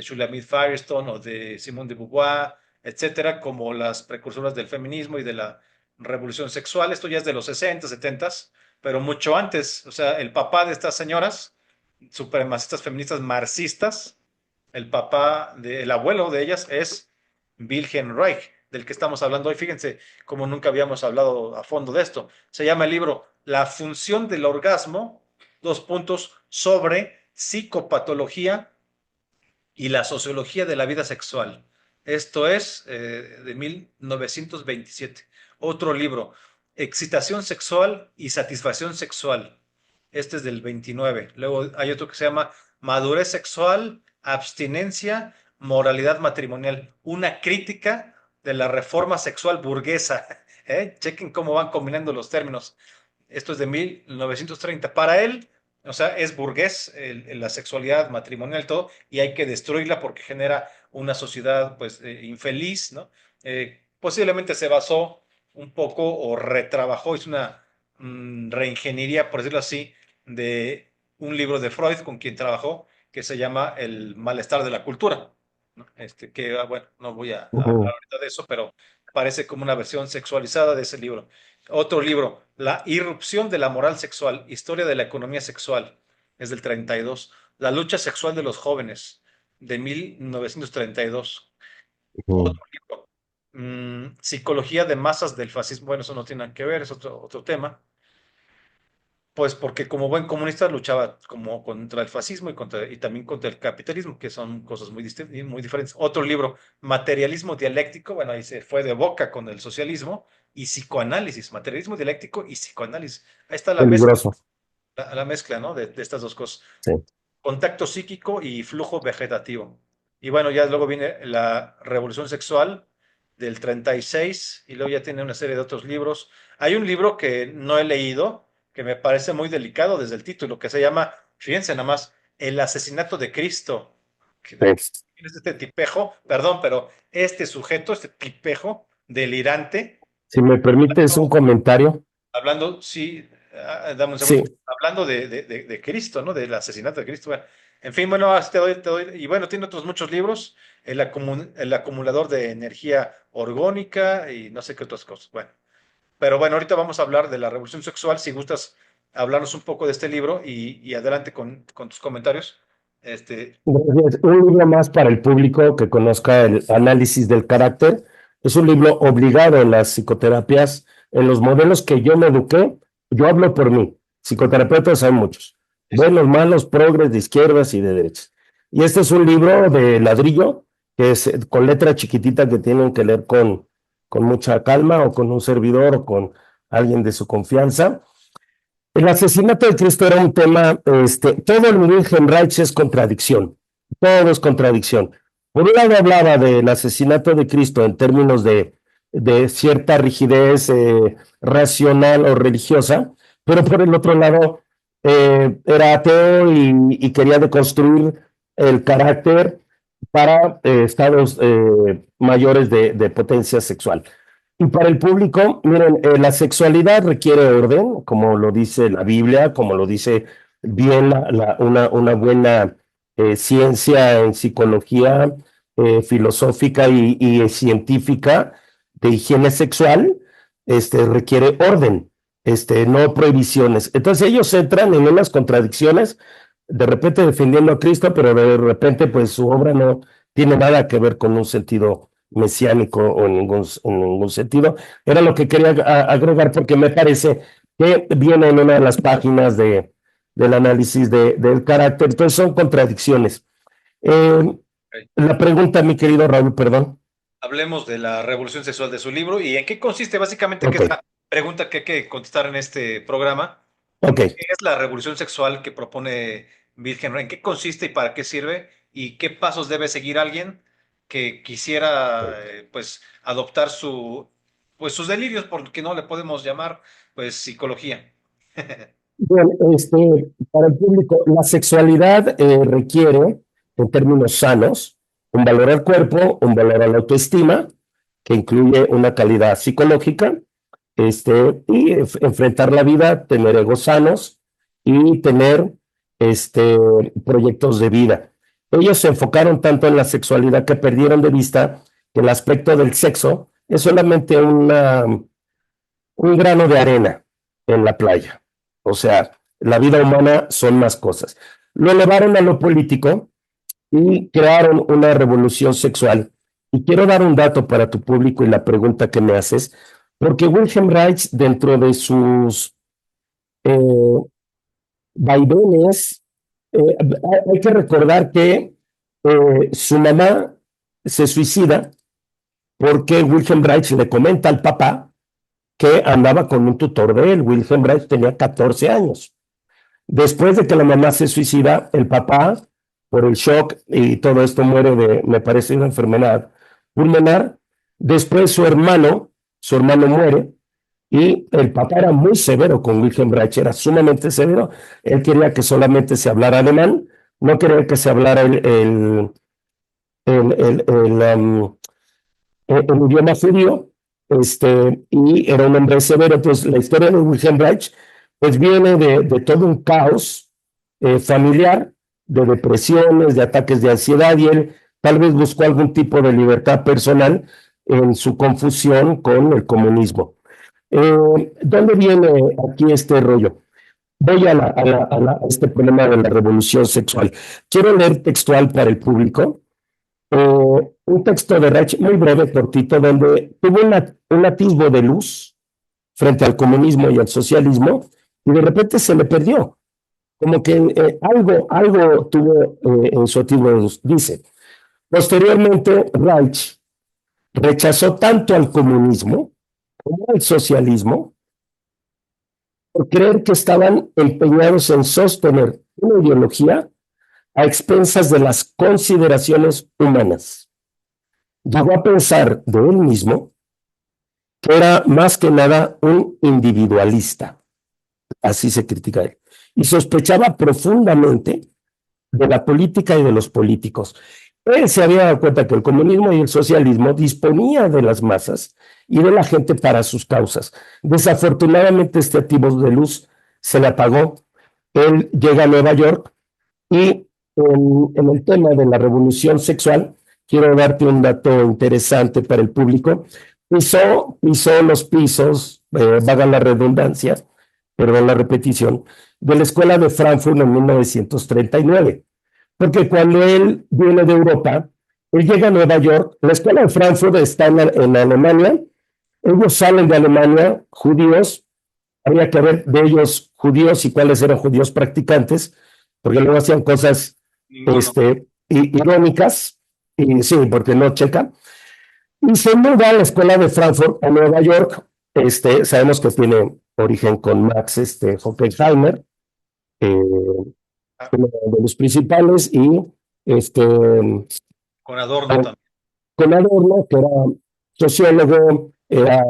Shulamit Firestone o de Simone de Beauvoir, etcétera, como las precursoras del feminismo y de la revolución sexual. Esto ya es de los 60, 70, pero mucho antes. O sea, el papá de estas señoras, supremacistas feministas marxistas, el abuelo de ellas es Wilhelm Reich, del que estamos hablando hoy. Fíjense cómo nunca habíamos hablado a fondo de esto. Se llama el libro La función del orgasmo, 2 puntos, sobre psicopatología y la sociología de la vida sexual. Esto es de 1927. Otro libro, Excitación sexual y satisfacción sexual. Este es del 29. Luego hay otro que se llama Madurez sexual, abstinencia, moralidad matrimonial. Una crítica de la reforma sexual burguesa. Chequen cómo van combinando los términos. Esto es de 1930. Para él, o sea, es burgués la sexualidad matrimonial, todo, y hay que destruirla porque genera una sociedad, pues, infeliz, ¿no? Posiblemente se basó un poco o retrabajó, hizo una reingeniería, por decirlo así, de un libro de Freud con quien trabajó, que se llama El malestar de la cultura, ¿no? Que, bueno, no voy a hablar ujú, ahorita de eso, pero parece como una versión sexualizada de ese libro. Otro libro, La irrupción de la moral sexual, Historia de la economía sexual, es del 32. La lucha sexual de los jóvenes, de 1932. ujú. Otro libro, Psicología de masas del fascismo. Bueno, eso no tiene nada que ver, es otro tema. Pues porque como buen comunista luchaba como contra el fascismo y también contra el capitalismo, que son cosas muy diferentes. Otro libro, Materialismo dialéctico, bueno, ahí se fue de boca con el socialismo y psicoanálisis, materialismo dialéctico y psicoanálisis. Ahí está Peligroso. la mezcla, ¿no? De estas dos cosas. Sí. Contacto psíquico y flujo vegetativo. Y bueno, ya luego viene la revolución sexual del 36 y luego ya tiene una serie de otros libros. Hay un libro que no he leído, que me parece muy delicado desde el título, que se llama, fíjense nada más, El asesinato de Cristo. Sí. ¿Quién es este tipejo? Perdón, pero este sujeto, este tipejo delirante, Si me permites un comentario. hablando, sí, dame un Sí, segundo, hablando de Cristo, ¿no? Del asesinato de Cristo. Bueno, en fin, bueno, te doy, y bueno, tiene otros muchos libros, el acumulador de energía orgónica y no sé qué otras cosas. Bueno, pero bueno, ahorita vamos a hablar de la revolución sexual, si gustas hablarnos un poco de este libro y adelante con tus comentarios. Este, gracias. Un libro más para el público que conozca el análisis del carácter. Es un libro obligado en las psicoterapias, en los modelos que yo me eduqué. Yo hablo por mí. Psicoterapeutas hay muchos. sí, sí, Buenos, malos, progres, de izquierdas y de derechas. Y este es un libro de ladrillo, que es con letra chiquitita que tienen que leer con mucha calma o con un servidor o con alguien de su confianza. El asesinato de Cristo era un tema, todo el Wilhelm Reich es contradicción, todo es contradicción. Por un lado hablaba del asesinato de Cristo en términos de cierta rigidez racional o religiosa, pero por el otro lado era ateo y quería deconstruir el carácter para estados mayores de potencia sexual. Y para el público, miren, la sexualidad requiere orden, como lo dice la Biblia, como lo dice bien una buena ciencia en psicología filosófica y científica de higiene sexual, requiere orden, no prohibiciones. Entonces ellos entran en unas contradicciones, de repente defendiendo a Cristo, pero de repente pues su obra no tiene nada que ver con un sentido mesiánico o en ningún sentido. Era lo que quería agregar porque me parece que viene en una de las páginas del análisis del carácter. Entonces son contradicciones. Eh, ok. la pregunta, mi querido Raúl, perdón. Hablemos de la revolución sexual de su libro y en qué consiste básicamente, que Ok, es la pregunta que hay que contestar en este programa. ok. ¿Qué es la revolución sexual que propone Virgen? ¿En qué consiste y para qué sirve? ¿Y qué pasos debe seguir alguien que quisiera, pues, adoptar pues, sus delirios, porque no le podemos llamar, pues, psicología? Bueno, para el público, la sexualidad requiere, en términos sanos, un valor al cuerpo, un valor a la autoestima, que incluye una calidad psicológica, y enfrentar la vida, tener egos sanos y tener este, proyectos de vida. Ellos se enfocaron tanto en la sexualidad que perdieron de vista que el aspecto del sexo es solamente un grano de arena en la playa. O sea, la vida humana son más cosas. Lo elevaron a lo político y crearon una revolución sexual. Y quiero dar un dato para tu público y la pregunta que me haces, porque Wilhelm Reich, dentro de sus eh, vaivenes, hay que recordar que su mamá se suicida porque Wilhelm Reich le comenta al papá que andaba con un tutor de él. Wilhelm Reich tenía 14 años. Después de que la mamá se suicida, el papá, por el shock y todo esto, muere de, me parece, una enfermedad pulmonar. Después su hermano muere y el papá era muy severo con Wilhelm Reich, era sumamente severo. Él quería que solamente se hablara alemán, no quería que se hablara el, el, el, um, el idioma judío, y era un hombre severo. Entonces, la historia de Wilhelm Reich, pues viene de todo un caos familiar, de depresiones, de ataques de ansiedad, y él tal vez buscó algún tipo de libertad personal en su confusión con el comunismo. ¿Dónde viene aquí este rollo? Voy a este problema de la revolución sexual. Quiero leer textual para el público. un texto de Reich muy breve, cortito, donde tuvo un atisbo de luz frente al comunismo y al socialismo, y de repente se le perdió. Como que algo tuvo en su atisbo de luz. Dice, posteriormente Reich rechazó tanto al comunismo como al socialismo por creer que estaban empeñados en sostener una ideología a expensas de las consideraciones humanas. Llegó a pensar de él mismo que era más que nada un individualista, así se critica él, y sospechaba profundamente de la política y de los políticos. Él se había dado cuenta que el comunismo y el socialismo disponía de las masas y de la gente para sus causas. Desafortunadamente este activo de luz se le apagó. Él llega a Nueva York y en el tema de la revolución sexual, quiero darte un dato interesante para el público. Pisó los pisos, vaga la redundancia, perdón la repetición, de la escuela de Frankfurt en 1939. Porque cuando él viene de Europa, él llega a Nueva York, la escuela de Frankfurt está en Alemania, ellos salen de Alemania, judíos, habría que ver de ellos judíos y cuáles eran judíos practicantes, porque luego hacían cosas Ninguno. irónicas, y sí, porque no checan. Y se muda a la escuela de Frankfurt a Nueva York. Sabemos que tiene origen con Max Horkheimer, Ah, uno de los principales, y con Adorno también. con Adorno, que era sociólogo, era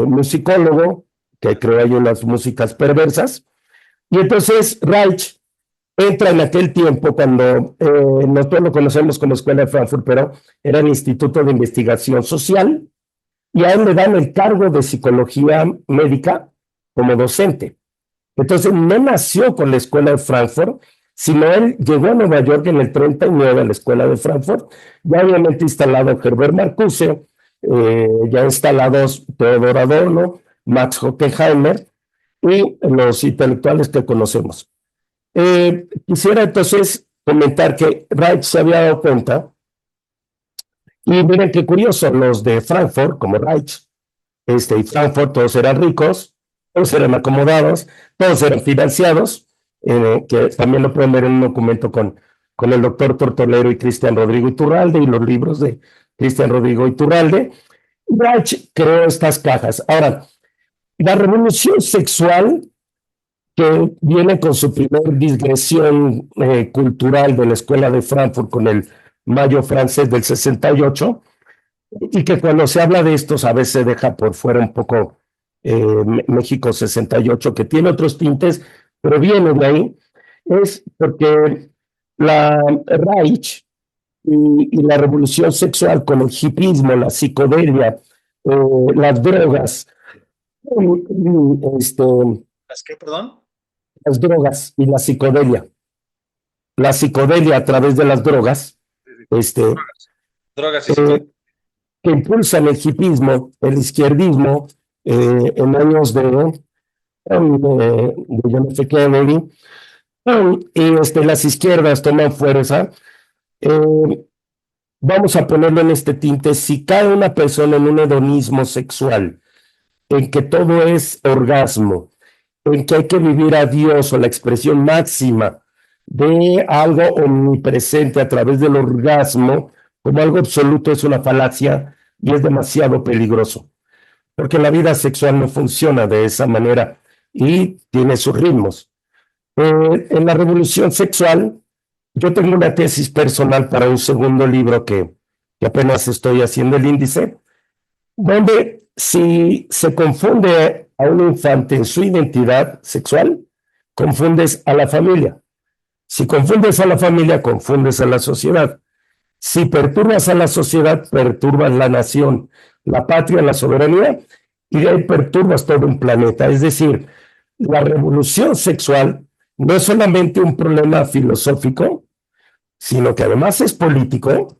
musicólogo, que creó ahí unas músicas perversas. Y entonces Reich entra en aquel tiempo cuando nosotros lo conocemos como Escuela de Frankfurt, pero era el Instituto de Investigación Social, y a él le dan el cargo de psicología médica como docente. Entonces no nació con la Escuela de Frankfurt, sino él llegó a Nueva York en el 39 a la Escuela de Frankfurt, ya obviamente instalado Herbert Marcuse, ya instalados Theodor Adorno, Max Horkheimer y los intelectuales que conocemos. Quisiera entonces comentar que Reich se había dado cuenta, y miren qué curioso, los de Frankfurt, como Reich, y Frankfurt, todos eran ricos, todos eran acomodados, todos eran financiados, que también lo pueden ver en un documento con el doctor Tortolero y Cristian Rodrigo Iturralde, y los libros de Cristian Rodrigo Iturralde. Reich creó estas cajas. Ahora, la revolución sexual, que viene con su primer digresión cultural de la Escuela de Frankfurt con el Mayo francés del 68, y que cuando se habla de estos a veces se deja por fuera un poco México 68, que tiene otros tintes, pero viene de ahí, es porque la Reich y la revolución sexual con el hipismo, la psicodelia, las drogas, este, ¿Las qué, perdón? las drogas y la psicodelia a través de las drogas, Drogas y psicodelia. eh, que impulsan el hipismo, el izquierdismo, en años de John F. Kennedy, y las izquierdas toman fuerza. Vamos a ponerlo en este tinte: si cae una persona en un hedonismo sexual, en que todo es orgasmo, en que hay que vivir a Dios o la expresión máxima de algo omnipresente a través del orgasmo, como algo absoluto, es una falacia y es demasiado peligroso, porque la vida sexual no funciona de esa manera y tiene sus ritmos. En la revolución sexual, yo tengo una tesis personal para un segundo libro que apenas estoy haciendo el índice, donde si se confunde a un infante en su identidad sexual, confundes a la familia. Si confundes a la familia, confundes a la sociedad. Si perturbas a la sociedad, perturbas la nación, la patria, la soberanía, y de ahí perturbas todo un planeta. Es decir, la revolución sexual no es solamente un problema filosófico, sino que además es político,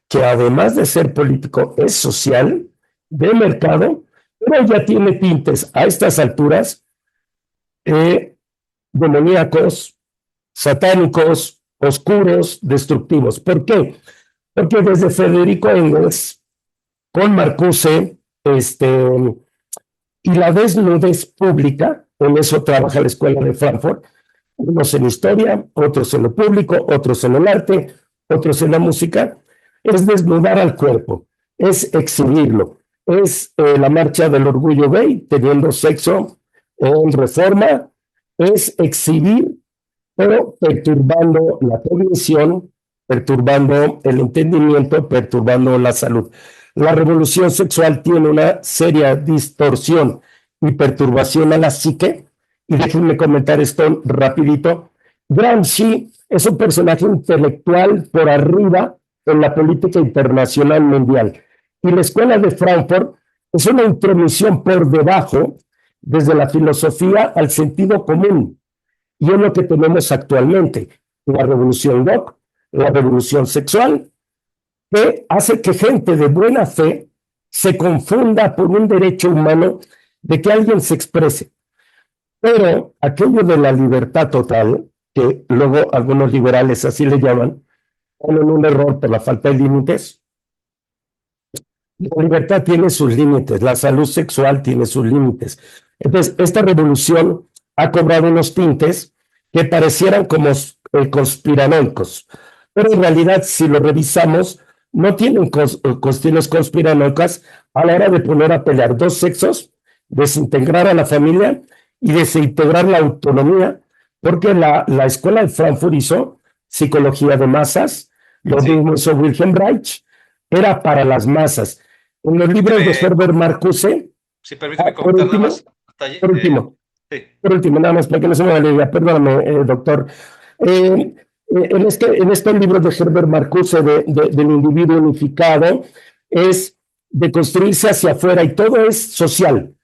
que además de ser político es social, de mercado, pero ya tiene tintes a estas alturas demoníacos, satánicos, oscuros, destructivos. ¿Por qué? Porque desde Federico Engels, con Marcuse, y la desnudez pública, en eso trabaja la Escuela de Frankfurt, unos en historia, otros en lo público, otros en el arte, otros en la música, es desnudar al cuerpo, es exhibirlo, es la marcha del orgullo gay, teniendo sexo en reforma, es exhibir, pero perturbando la cognición, perturbando el entendimiento, perturbando la salud. La revolución sexual tiene una seria distorsión y perturbación a la psique. Y déjenme comentar esto rapidito. Gramsci es un personaje intelectual por arriba en la política internacional mundial. Y la Escuela de Frankfurt es una intromisión por debajo, desde la filosofía al sentido común. Y es lo que tenemos actualmente, la revolución woke, la revolución sexual, que hace que gente de buena fe se confunda por un derecho humano de que alguien se exprese. Pero aquello de la libertad total, que luego algunos liberales así le llaman, ponen un error por la falta de límites. La libertad tiene sus límites, la salud sexual tiene sus límites. Entonces, esta revolución ha cobrado unos tintes que parecieran como conspiranoicos, pero en realidad, si lo revisamos, no tienen cuestiones conspiranoicas a la hora de poner a pelear dos sexos, desintegrar a la familia y desintegrar la autonomía, porque la escuela de Frankfurt hizo psicología de masas, lo Sí, mismo hizo Wilhelm Reich, era para las masas. En los libros de permíteme, Herbert Marcuse, sí, permíteme por comentar nada último, más. Hasta por último, sí, por último, nada más para que no se me vaya, perdóname, doctor. En este libro de Herbert Marcuse del individuo unificado es de construirse hacia afuera y todo es social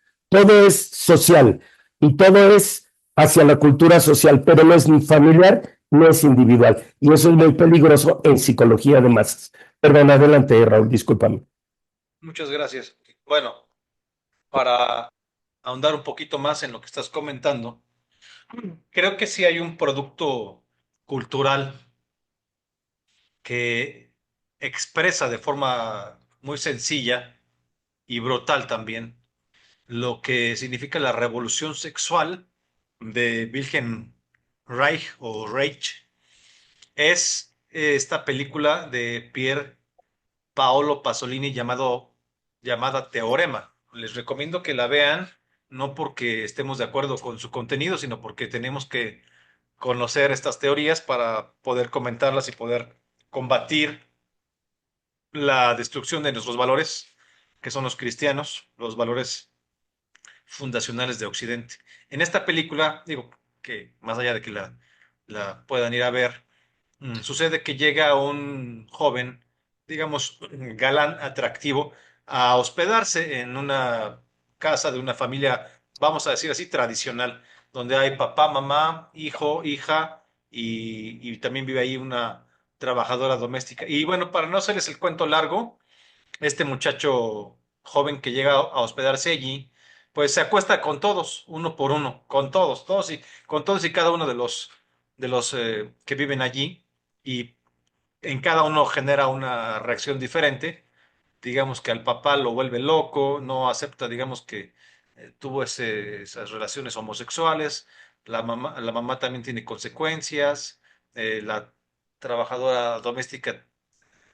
y todo es hacia la cultura social, pero no es ni familiar, no es individual. Y eso es muy peligroso en psicología de masas. Perdón, adelante, Raúl, discúlpame. muchas gracias. Bueno, para ahondar un poquito más en lo que estás comentando, creo que sí hay un producto cultural que expresa de forma muy sencilla y brutal también lo que significa la revolución sexual de Wilhelm Reich o Reich. Es esta película de Pier Paolo Pasolini llamada Teorema. Les recomiendo que la vean, no porque estemos de acuerdo con su contenido, sino porque tenemos que conocer estas teorías para poder comentarlas y poder combatir la destrucción de nuestros valores, que son los cristianos, los valores fundacionales de Occidente. En esta película, digo que más allá de que la puedan ir a ver, sucede que llega un joven, digamos, galán, atractivo, a hospedarse en una casa de una familia, vamos a decir así, tradicional, donde hay papá, mamá, hijo, hija y también vive ahí una trabajadora doméstica. Y bueno, para no hacerles el cuento largo, este muchacho joven que llega a hospedarse allí, pues se acuesta con todos, uno por uno, con todos, con todos y cada uno de los que viven allí, y en cada uno genera una reacción diferente. Digamos que al papá lo vuelve loco, no acepta, digamos que tuvo esas relaciones homosexuales, la mamá también tiene consecuencias, la trabajadora doméstica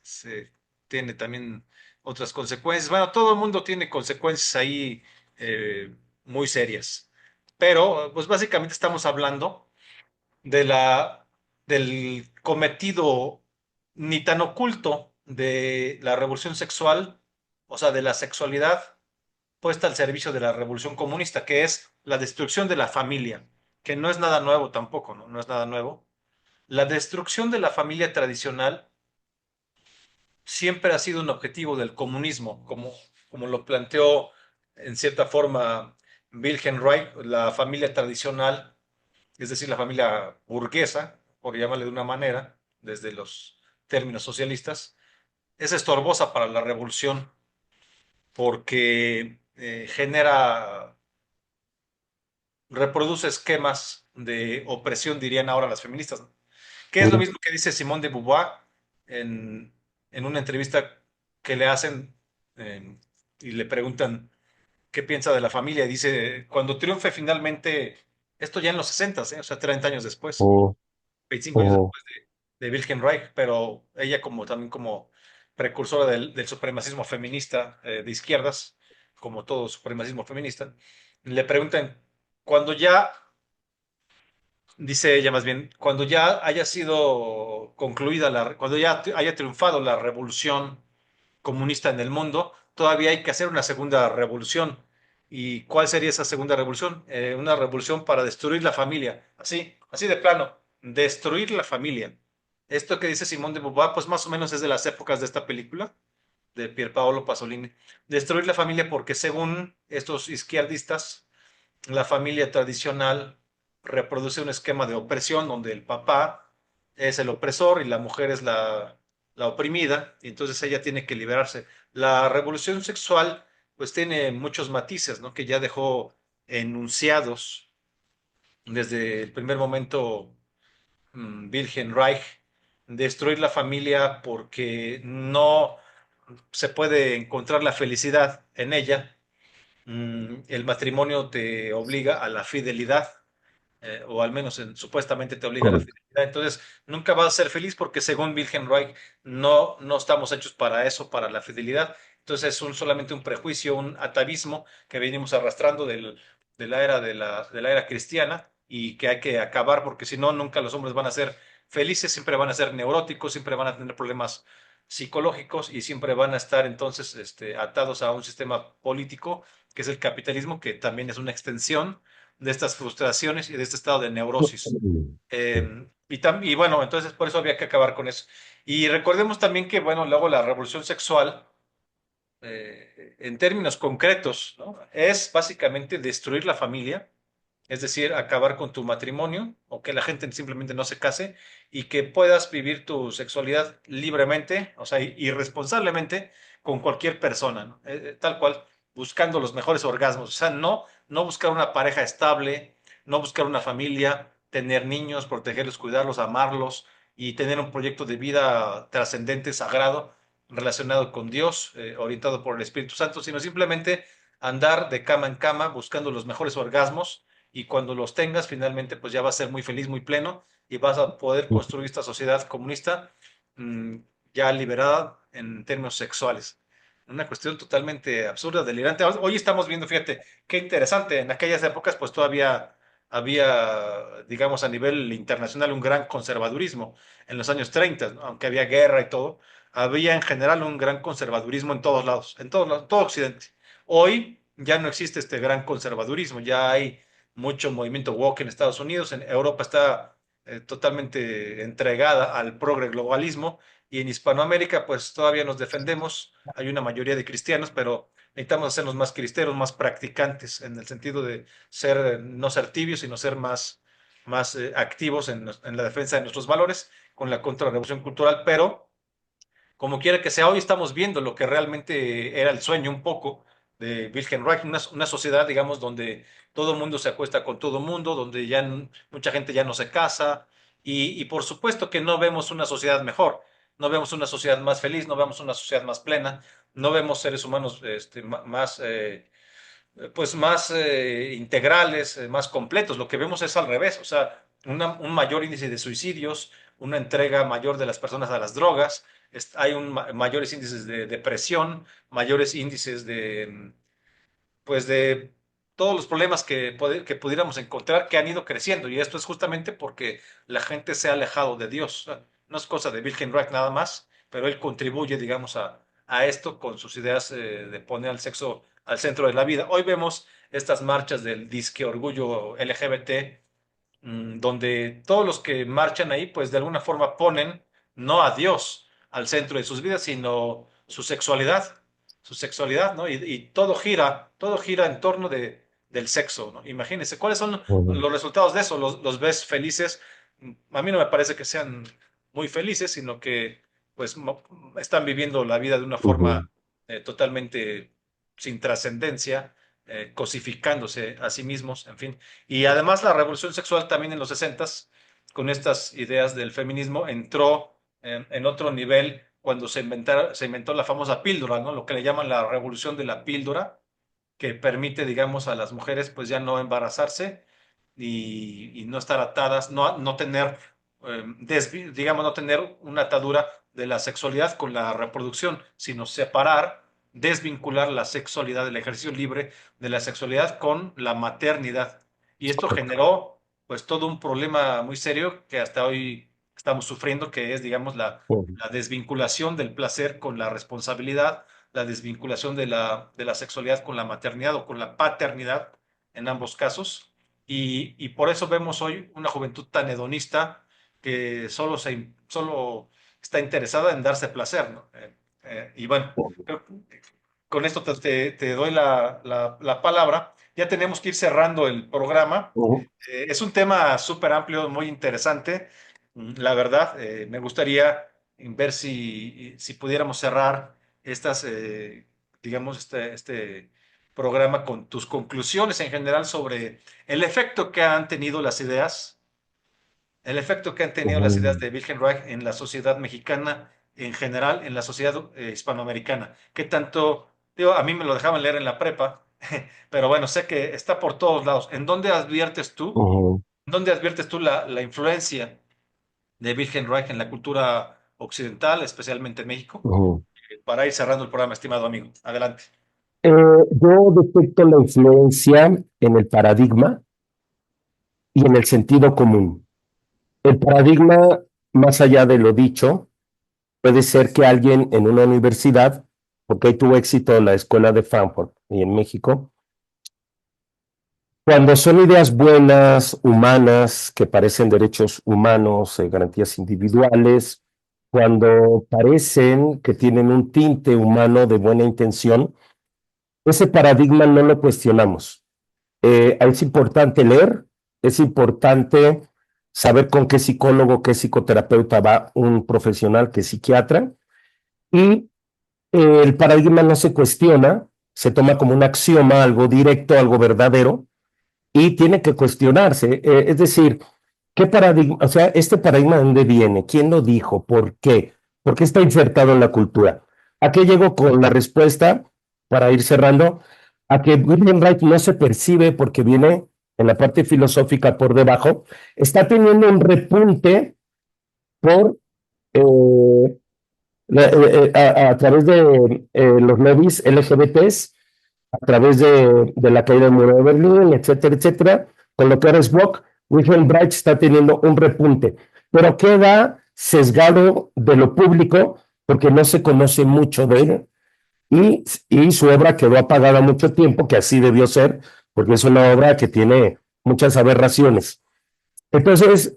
se, tiene también otras consecuencias. Bueno, todo el mundo tiene consecuencias ahí muy serias. Pero, pues básicamente estamos hablando de del cometido ni tan oculto de la revolución sexual, o sea, de la sexualidad puesta al servicio de la revolución comunista, que es la destrucción de la familia, que no es nada nuevo tampoco, ¿no? No es nada nuevo. La destrucción de la familia tradicional siempre ha sido un objetivo del comunismo, como lo planteó en cierta forma Wilhelm Reich, la familia tradicional, es decir, la familia burguesa, por llamarle de una manera, desde los términos socialistas, es estorbosa para la revolución porque reproduce esquemas de opresión, dirían ahora las feministas, ¿no? Que es lo mismo que dice Simone de Beauvoir en, en una entrevista que le hacen eh, y le preguntan qué piensa de la familia. Y dice, cuando triunfe finalmente, esto ya en los 60, o sea, 30 años después, Oh, 25 años oh, después de Wilhelm Reich, pero ella como también como precursora del supremacismo feminista de izquierdas, como todo supremacismo feminista, le preguntan, cuando ya, dice ella más bien, cuando ya haya sido concluida cuando ya haya triunfado la revolución comunista en el mundo, todavía hay que hacer una segunda revolución. ¿Y cuál sería esa segunda revolución? Una revolución para destruir la familia. Así, así de plano, destruir la familia. Esto que dice Simón de Beauvoir, pues más o menos es de las épocas de esta película, de Pierpaolo Pasolini. Destruir la familia porque según estos izquierdistas, la familia tradicional reproduce un esquema de opresión donde el papá es el opresor y la mujer es la oprimida, y entonces ella tiene que liberarse. La revolución sexual pues tiene muchos matices, ¿no? Que ya dejó enunciados desde el primer momento Wilhelm Reich, destruir la familia porque no se puede encontrar la felicidad en ella. El matrimonio te obliga a la fidelidad, o al menos supuestamente te obliga a la correcto. fidelidad. Entonces, nunca vas a ser feliz porque según Wilhelm Reich, no estamos hechos para eso, para la fidelidad. Entonces, es solamente un prejuicio, un atavismo que venimos arrastrando de la era de la era cristiana y que hay que acabar porque si no, nunca los hombres van a ser felices, siempre van a ser neuróticos, siempre van a tener problemas psicológicos y siempre van a estar entonces atados a un sistema político que es el capitalismo, que también es una extensión de estas frustraciones y de este estado de neurosis. Y bueno, entonces por eso había que acabar con eso. Y recordemos también que, bueno, luego la revolución sexual, en términos concretos, ¿no? Es básicamente destruir la familia, es decir, acabar con tu matrimonio o que la gente simplemente no se case y que puedas vivir tu sexualidad libremente, o sea, irresponsablemente con cualquier persona, ¿no? Tal cual, buscando los mejores orgasmos, o sea, no buscar una pareja estable, no buscar una familia, tener niños, protegerlos, cuidarlos, amarlos y tener un proyecto de vida trascendente, sagrado, relacionado con Dios, orientado por el Espíritu Santo, sino simplemente andar de cama en cama buscando los mejores orgasmos y cuando los tengas, finalmente, pues ya vas a ser muy feliz, muy pleno y vas a poder construir esta sociedad comunista mmm, ya liberada en términos sexuales. Una cuestión totalmente absurda, delirante. Hoy estamos viendo, fíjate, qué interesante, en aquellas épocas pues todavía había, digamos, a nivel internacional un gran conservadurismo en los años 30, ¿no? Aunque había guerra y todo, había en general un gran conservadurismo en lados, en todo Occidente. Hoy ya no existe este gran conservadurismo, ya hay mucho movimiento woke en Estados Unidos, en Europa está totalmente entregada al progre globalismo y en Hispanoamérica pues todavía nos defendemos, hay una mayoría de cristianos, pero necesitamos hacernos más cristeros, más practicantes en el sentido de ser, no ser tibios, sino ser más activos en la defensa de nuestros valores con la contrarrevolución cultural, pero como quiera que sea, hoy estamos viendo lo que realmente era el sueño un poco de Wilhelm Reich, una sociedad, digamos, donde todo el mundo se acuesta con todo el mundo, donde ya mucha gente ya no se casa, y por supuesto que no vemos una sociedad mejor, no vemos una sociedad más feliz, no vemos una sociedad más plena, no vemos seres humanos más, pues más integrales, más completos. Lo que vemos es al revés, o sea, un mayor índice de suicidios, una entrega mayor de las personas a las drogas, hay mayores índices de depresión, mayores índices pues de todos los problemas que pudiéramos encontrar que han ido creciendo. Y esto es justamente porque la gente se ha alejado de Dios. No es cosa de Wilhelm Reich nada más, pero él contribuye, digamos, a esto con sus ideas de poner al sexo al centro de la vida. Hoy vemos estas marchas del disque orgullo LGBT, donde todos los que marchan ahí, pues de alguna forma ponen no a Dios al centro de sus vidas, sino su sexualidad, ¿no? Y todo gira en torno del sexo, ¿no? Imagínense, ¿cuáles son Ujú, los resultados de eso? Los ves felices. A mí no me parece que sean muy felices, sino que pues están viviendo la vida de una forma ujú, totalmente sin trascendencia, cosificándose a sí mismos, en fin. Y además la revolución sexual también en los 60 con estas ideas del feminismo, entró en otro nivel cuando se inventó la famosa píldora, ¿no? Lo que le llaman la revolución de la píldora, que permite, digamos, a las mujeres pues ya no embarazarse y no estar atadas, no tener, digamos, no tener una atadura de la sexualidad con la reproducción, sino separar, desvincular la sexualidad, el ejercicio libre de la sexualidad con la maternidad. Y esto generó pues todo un problema muy serio que hasta hoy estamos sufriendo, que es, digamos, la desvinculación del placer con la responsabilidad, la desvinculación de la sexualidad con la maternidad o con la paternidad en ambos casos. Y por eso vemos hoy una juventud tan hedonista que solo está interesada en darse placer, ¿no? Y bueno, creo que con esto te doy la palabra. Ya tenemos que ir cerrando el programa. Ujú, Es un tema súper amplio, muy interesante. La verdad, me gustaría ver si pudiéramos cerrar estas, digamos, este programa con tus conclusiones en general sobre el efecto que han tenido las ideas, el efecto que han tenido las ideas ujú, de Wilhelm Reich en la sociedad mexicana en general, en la sociedad hispanoamericana. ¿Qué tanto, digo, a mí me lo dejaban leer en la prepa, pero bueno, sé que está por todos lados. ujú, ¿En dónde adviertes tú la influencia de Wilhelm Reich en la cultura occidental, especialmente en México? ujú. Para ir cerrando el programa, estimado amigo. Adelante. Yo detecto la influencia en el paradigma y en el sentido común. El paradigma, más allá de lo dicho, puede ser que alguien en una universidad, porque ahí tuvo éxito en la escuela de Frankfurt y en México, cuando son ideas buenas, humanas, que parecen derechos humanos, garantías individuales, cuando parecen que tienen un tinte humano de buena intención, ese paradigma no lo cuestionamos. Es importante leer, es importante saber con qué psicólogo, qué psicoterapeuta va un profesional, que es psiquiatra, y el paradigma no se cuestiona, se toma como un axioma, algo directo, algo verdadero, y tiene que cuestionarse. Es decir, ¿qué paradigma, o sea, este paradigma de dónde viene? ¿Quién lo dijo? ¿Por qué? ¿Por qué está insertado en la cultura? ¿A qué llego con la respuesta para ir cerrando? A que William Wright no se percibe porque viene en la parte filosófica por debajo, está teniendo un repunte por eh, a través de los lobbies LGBTs, a través de la caída del muro de Berlín, etcétera, etcétera, con lo que ahora es Vogue, Wilhelm Reich está teniendo un repunte, pero queda sesgado de lo público porque no se conoce mucho de él y su obra quedó apagada mucho tiempo, que así debió ser, porque es una obra que tiene muchas aberraciones. Entonces,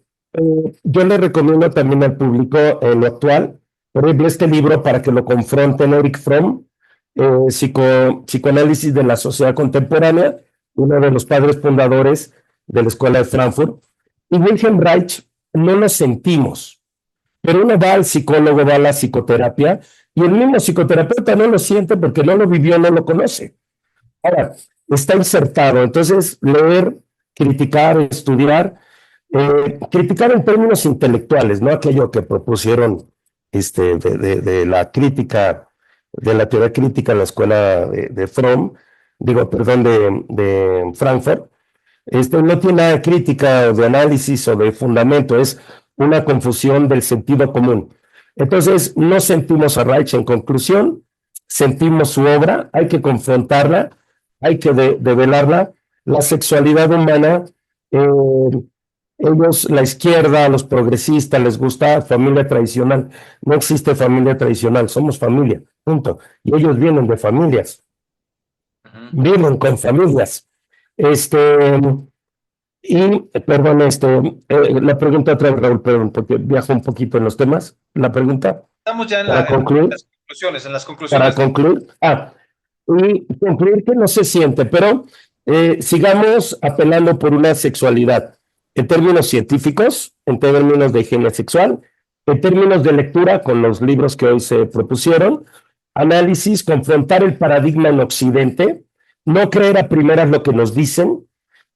yo le recomiendo también al público lo actual, por ejemplo, este libro para que lo confronten, Eric Fromm, Psicoanálisis de la Sociedad Contemporánea, uno de los padres fundadores de la Escuela de Frankfurt. Y Wilhelm Reich no lo sentimos, pero uno va al psicólogo, va a la psicoterapia, y el mismo psicoterapeuta no lo siente porque no lo vivió, no lo conoce. Ahora, está insertado. Entonces, leer, criticar, estudiar, criticar en términos intelectuales, no aquello que propusieron de la crítica, de la teoría crítica en la escuela de Fromm, digo, perdón, de Frankfurt. No tiene nada de crítica, de análisis o de fundamento, es una confusión del sentido común. Entonces, no sentimos a Reich en conclusión, sentimos su obra, hay que confrontarla, hay que develarla. La sexualidad humana, eh, ellos, la izquierda, a los progresistas, les gusta familia tradicional. No existe familia tradicional, somos familia, punto. Y ellos vienen de familias, Ujú. vienen con familias. Este, perdón, la pregunta otra vez, Raúl, perdón, porque viajo un poquito en los temas. La pregunta, Estamos ya para concluir, en las para conclusiones de... concluir. Y concluir que no se siente, pero sigamos apelando por una sexualidad en términos científicos, en términos de higiene sexual, en términos de lectura con los libros que hoy se propusieron, análisis, confrontar el paradigma en Occidente, no creer a primeras lo que nos dicen,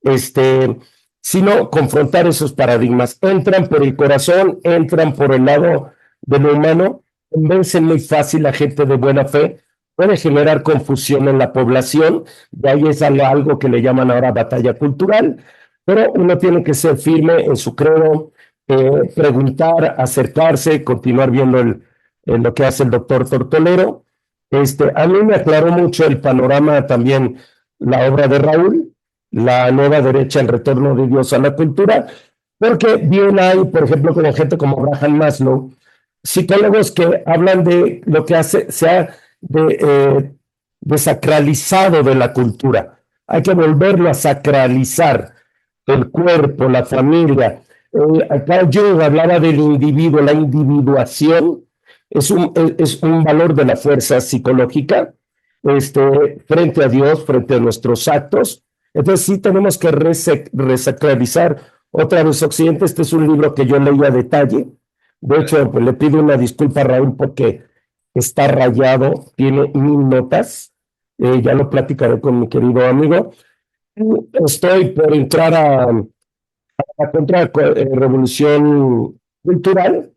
este, sino confrontar esos paradigmas. Entran por el corazón, entran por el lado de lo humano, convence muy fácil a gente de buena fe, puede generar confusión en la población, de ahí es algo que le llaman ahora batalla cultural, pero uno tiene que ser firme en su credo, preguntar, acercarse, continuar viendo lo que hace el doctor Tortolero. A mí me aclaró mucho el panorama también la obra de Raúl, La Nueva Derecha, el retorno de Dios a la cultura, porque bien hay, por ejemplo, con gente como Abraham Maslow, psicólogos que hablan de lo que se ha desacralizado de la cultura. Hay que volverlo a sacralizar, el cuerpo, la familia. Carl Jung hablaba del individuo, la individuación es un valor de la fuerza psicológica frente a Dios, frente a nuestros actos. Entonces sí tenemos que resacralizar otra vez Occidente. Este es un libro que yo leí a detalle. De hecho, pues, le pido una disculpa a Raúl porque está rayado, tiene 1000 notas. Ya lo platicaré con mi querido amigo. Estoy por entrar a la revolución cultural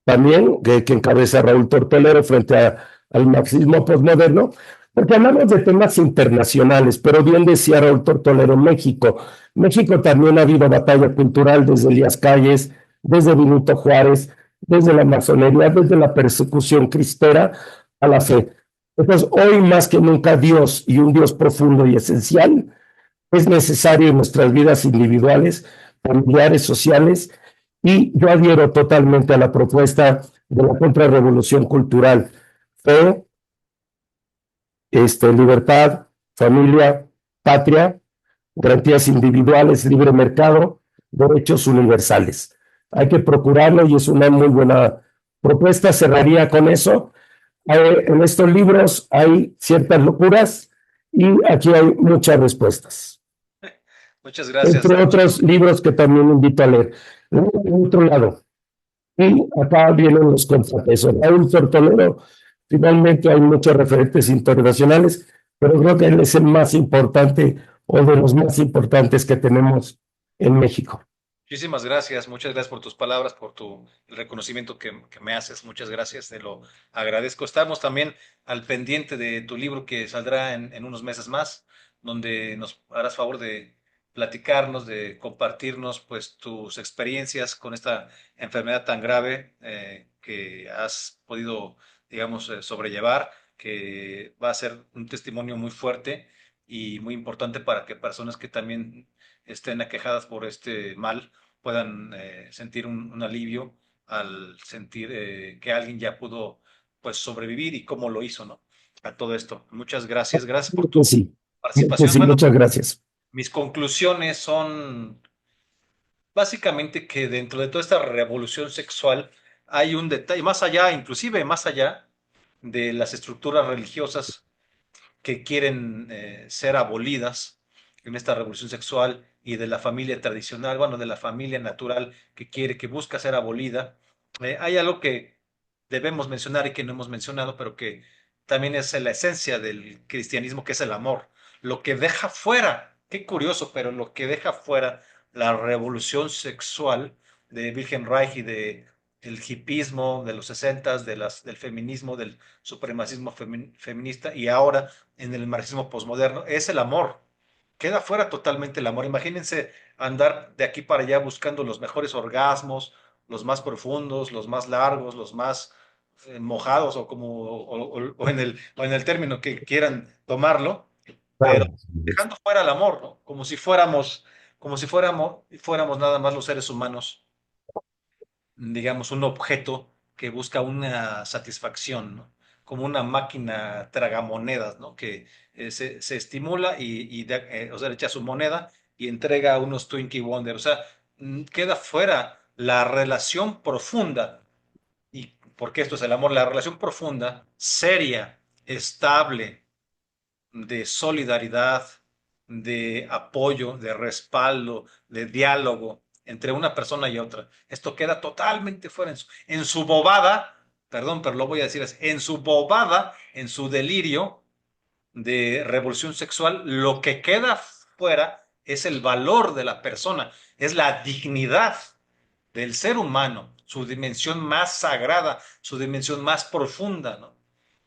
también, que encabeza Raúl Tortolero frente al marxismo postmoderno, porque hablamos de temas internacionales, pero bien decía Raúl Tortolero, México. México también ha habido batalla cultural desde Elías Calles, desde Benito Juárez, desde la masonería, desde la persecución cristera a la fe. Entonces, hoy más que nunca Dios y un Dios profundo y esencial es necesario en nuestras vidas individuales, familiares, sociales, y yo adhiero totalmente a la propuesta de la contrarrevolución cultural. Fe, libertad, familia, patria, garantías individuales, libre mercado, derechos universales. Hay que procurarlo y es una muy buena propuesta. Cerraría con eso. En estos libros hay ciertas locuras y aquí hay muchas respuestas, Muchas gracias. entre otros libros que también invito a leer. En otro lado, y acá vienen los contrapesos. Raúl Tortolero, finalmente hay muchos referentes internacionales, pero creo que él es el más importante o de los más importantes que tenemos en México. Muchísimas gracias, muchas gracias por tus palabras, por el reconocimiento que me haces, muchas gracias, te lo agradezco. Estamos también al pendiente de tu libro que saldrá en unos meses más, donde nos harás favor de platicarnos, de compartirnos pues tus experiencias con esta enfermedad tan grave que has podido, digamos, sobrellevar, que va a ser un testimonio muy fuerte y muy importante para que personas que también estén aquejadas por este mal puedan sentir un alivio al sentir que alguien ya pudo pues sobrevivir y cómo lo hizo, ¿no? A todo esto. Muchas gracias, gracias por Que tu sí, que participación. sí, Bueno, muchas gracias. mis conclusiones son básicamente que dentro de toda esta revolución sexual hay un detalle, más allá, inclusive más allá de las estructuras religiosas que quieren ser abolidas en esta revolución sexual y de la familia tradicional, bueno, de la familia natural que busca ser abolida. Hay algo que debemos mencionar y que no hemos mencionado, pero que también es la esencia del cristianismo, que es el amor. Lo que deja fuera, qué curioso, pero lo que deja fuera la revolución sexual de Wilhelm Reich y de el hipismo de los 60 del feminismo, del supremacismo feminista y ahora en el marxismo posmoderno, es el amor. Queda fuera totalmente el amor. Imagínense andar de aquí para allá buscando los mejores orgasmos, los más profundos, los más largos, los más mojados o como o en el término que quieran tomarlo, pero Claro. dejando fuera el amor, ¿no? Como si fuéramos nada más los seres humanos, digamos, un objeto que busca una satisfacción, ¿no? Como una máquina tragamonedas, ¿no? Que se estimula o sea, echa su moneda y entrega unos Twinkie Wonder. O sea, queda fuera la relación profunda, y porque esto es el amor, la relación profunda, seria, estable, de solidaridad, de apoyo, de respaldo, de diálogo entre una persona y otra. Esto queda totalmente fuera en su bobada, perdón, pero lo voy a decir así, en su bobada, en su delirio de revolución sexual, lo que queda fuera es el valor de la persona, es la dignidad del ser humano, su dimensión más sagrada, su dimensión más profunda, ¿no?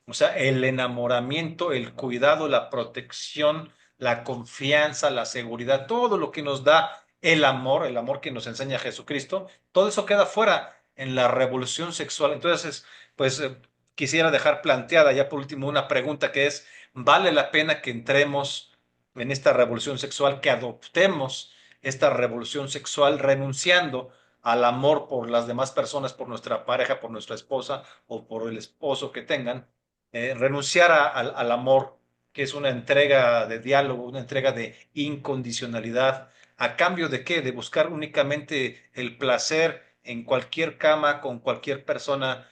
O sea, el enamoramiento, el cuidado, la protección, la confianza, la seguridad, todo lo que nos da el amor que nos enseña Jesucristo, todo eso queda fuera en la revolución sexual. Entonces, pues quisiera dejar planteada ya por último una pregunta que es, ¿vale la pena que entremos en esta revolución sexual, que adoptemos esta revolución sexual renunciando al amor por las demás personas, por nuestra pareja, por nuestra esposa o por el esposo que tengan? Renunciar al amor, que es una entrega de diálogo, una entrega de incondicionalidad, ¿a cambio de qué? De buscar únicamente el placer en cualquier cama, con cualquier persona,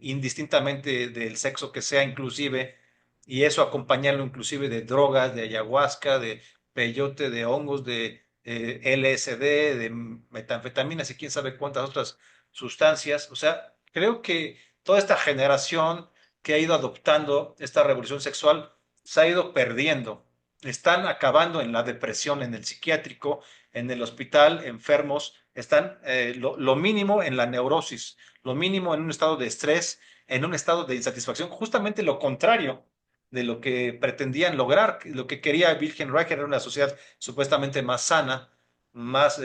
indistintamente del sexo que sea, inclusive, y eso acompañarlo inclusive de drogas, de ayahuasca, de peyote, de hongos, de LSD, de metanfetaminas y quién sabe cuántas otras sustancias. O sea, creo que toda esta generación que ha ido adoptando esta revolución sexual se ha ido perdiendo. Están acabando en la depresión, en el psiquiátrico, en el hospital, enfermos. Están lo mínimo en la neurosis, lo mínimo en un estado de estrés, en un estado de insatisfacción, justamente lo contrario de lo que pretendían lograr. Lo que quería Wilhelm Reich era una sociedad supuestamente más sana, más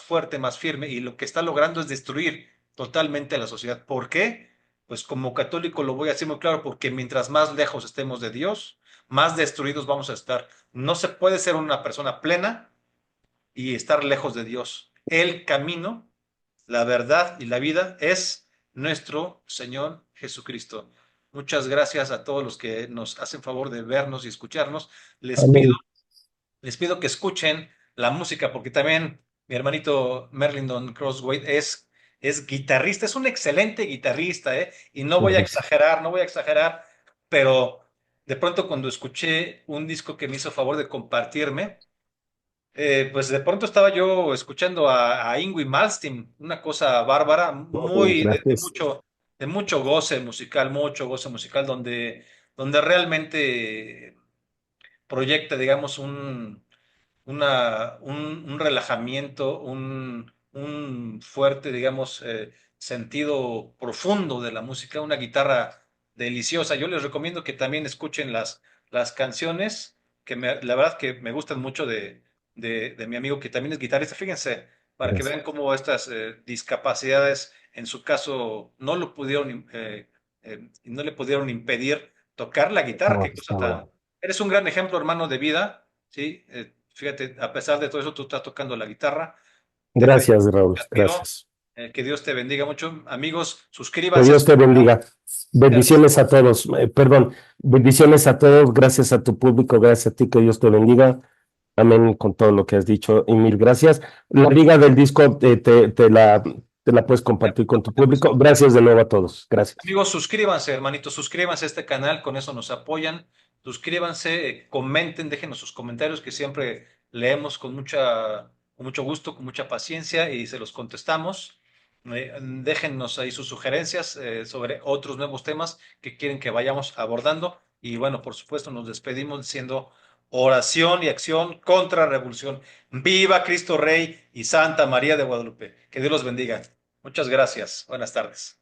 fuerte, más firme, y lo que está logrando es destruir totalmente la sociedad. ¿Por qué? Pues como católico lo voy a decir muy claro, porque mientras más lejos estemos de Dios, más destruidos vamos a estar. No se puede ser una persona plena y estar lejos de Dios. El camino, la verdad y la vida es nuestro Señor Jesucristo. Muchas gracias a todos los que nos hacen favor de vernos y escucharnos. Les pido, Amén. les pido que escuchen la música, porque también mi hermanito Merlin Crossway es guitarrista, es un excelente guitarrista, ¿eh? Y no voy a Gracias. exagerar, no voy a exagerar, pero de pronto cuando escuché un disco que me hizo favor de compartirme, pues de pronto estaba yo escuchando a Yngwie Malmsteen, una cosa bárbara, Oh, muy gracias. de mucho goce musical, donde realmente proyecta, digamos, un relajamiento, un fuerte, digamos, sentido profundo de la música, una guitarra deliciosa. Yo les recomiendo que también escuchen las canciones, la verdad que me gustan mucho de mi amigo que también es guitarrista. Fíjense, para que Gracias. vean cómo estas discapacidades, en su caso, no le pudieron impedir tocar la guitarra. Oh, Qué cosa está bueno. tan... Eres un gran ejemplo, hermano, de vida. Sí, fíjate, a pesar de todo eso, tú estás tocando la guitarra. Te Gracias, felicito, Raúl. te admiro. Gracias. Que Dios te bendiga mucho. Amigos, Que suscríbanse a Dios su te canal. bendiga. Bendiciones a todos. Perdón, bendiciones a todos. Gracias a tu público. Gracias a ti. Que Dios te bendiga. Amén con todo lo que has dicho y mil gracias. La liga del disco te la puedes compartir con tu público. Gracias de nuevo a todos. Gracias. Amigos, suscríbanse, hermanitos, suscríbanse a este canal, con eso nos apoyan. Suscríbanse, comenten, déjenos sus comentarios que siempre leemos con mucho gusto, con mucha paciencia y se los contestamos. Déjennos ahí sus sugerencias sobre otros nuevos temas que quieren que vayamos abordando. Y bueno, por supuesto, nos despedimos diciendo oración y acción contra revolución. Viva Cristo Rey y Santa María de Guadalupe. Que Dios los bendiga. Muchas gracias. Buenas tardes.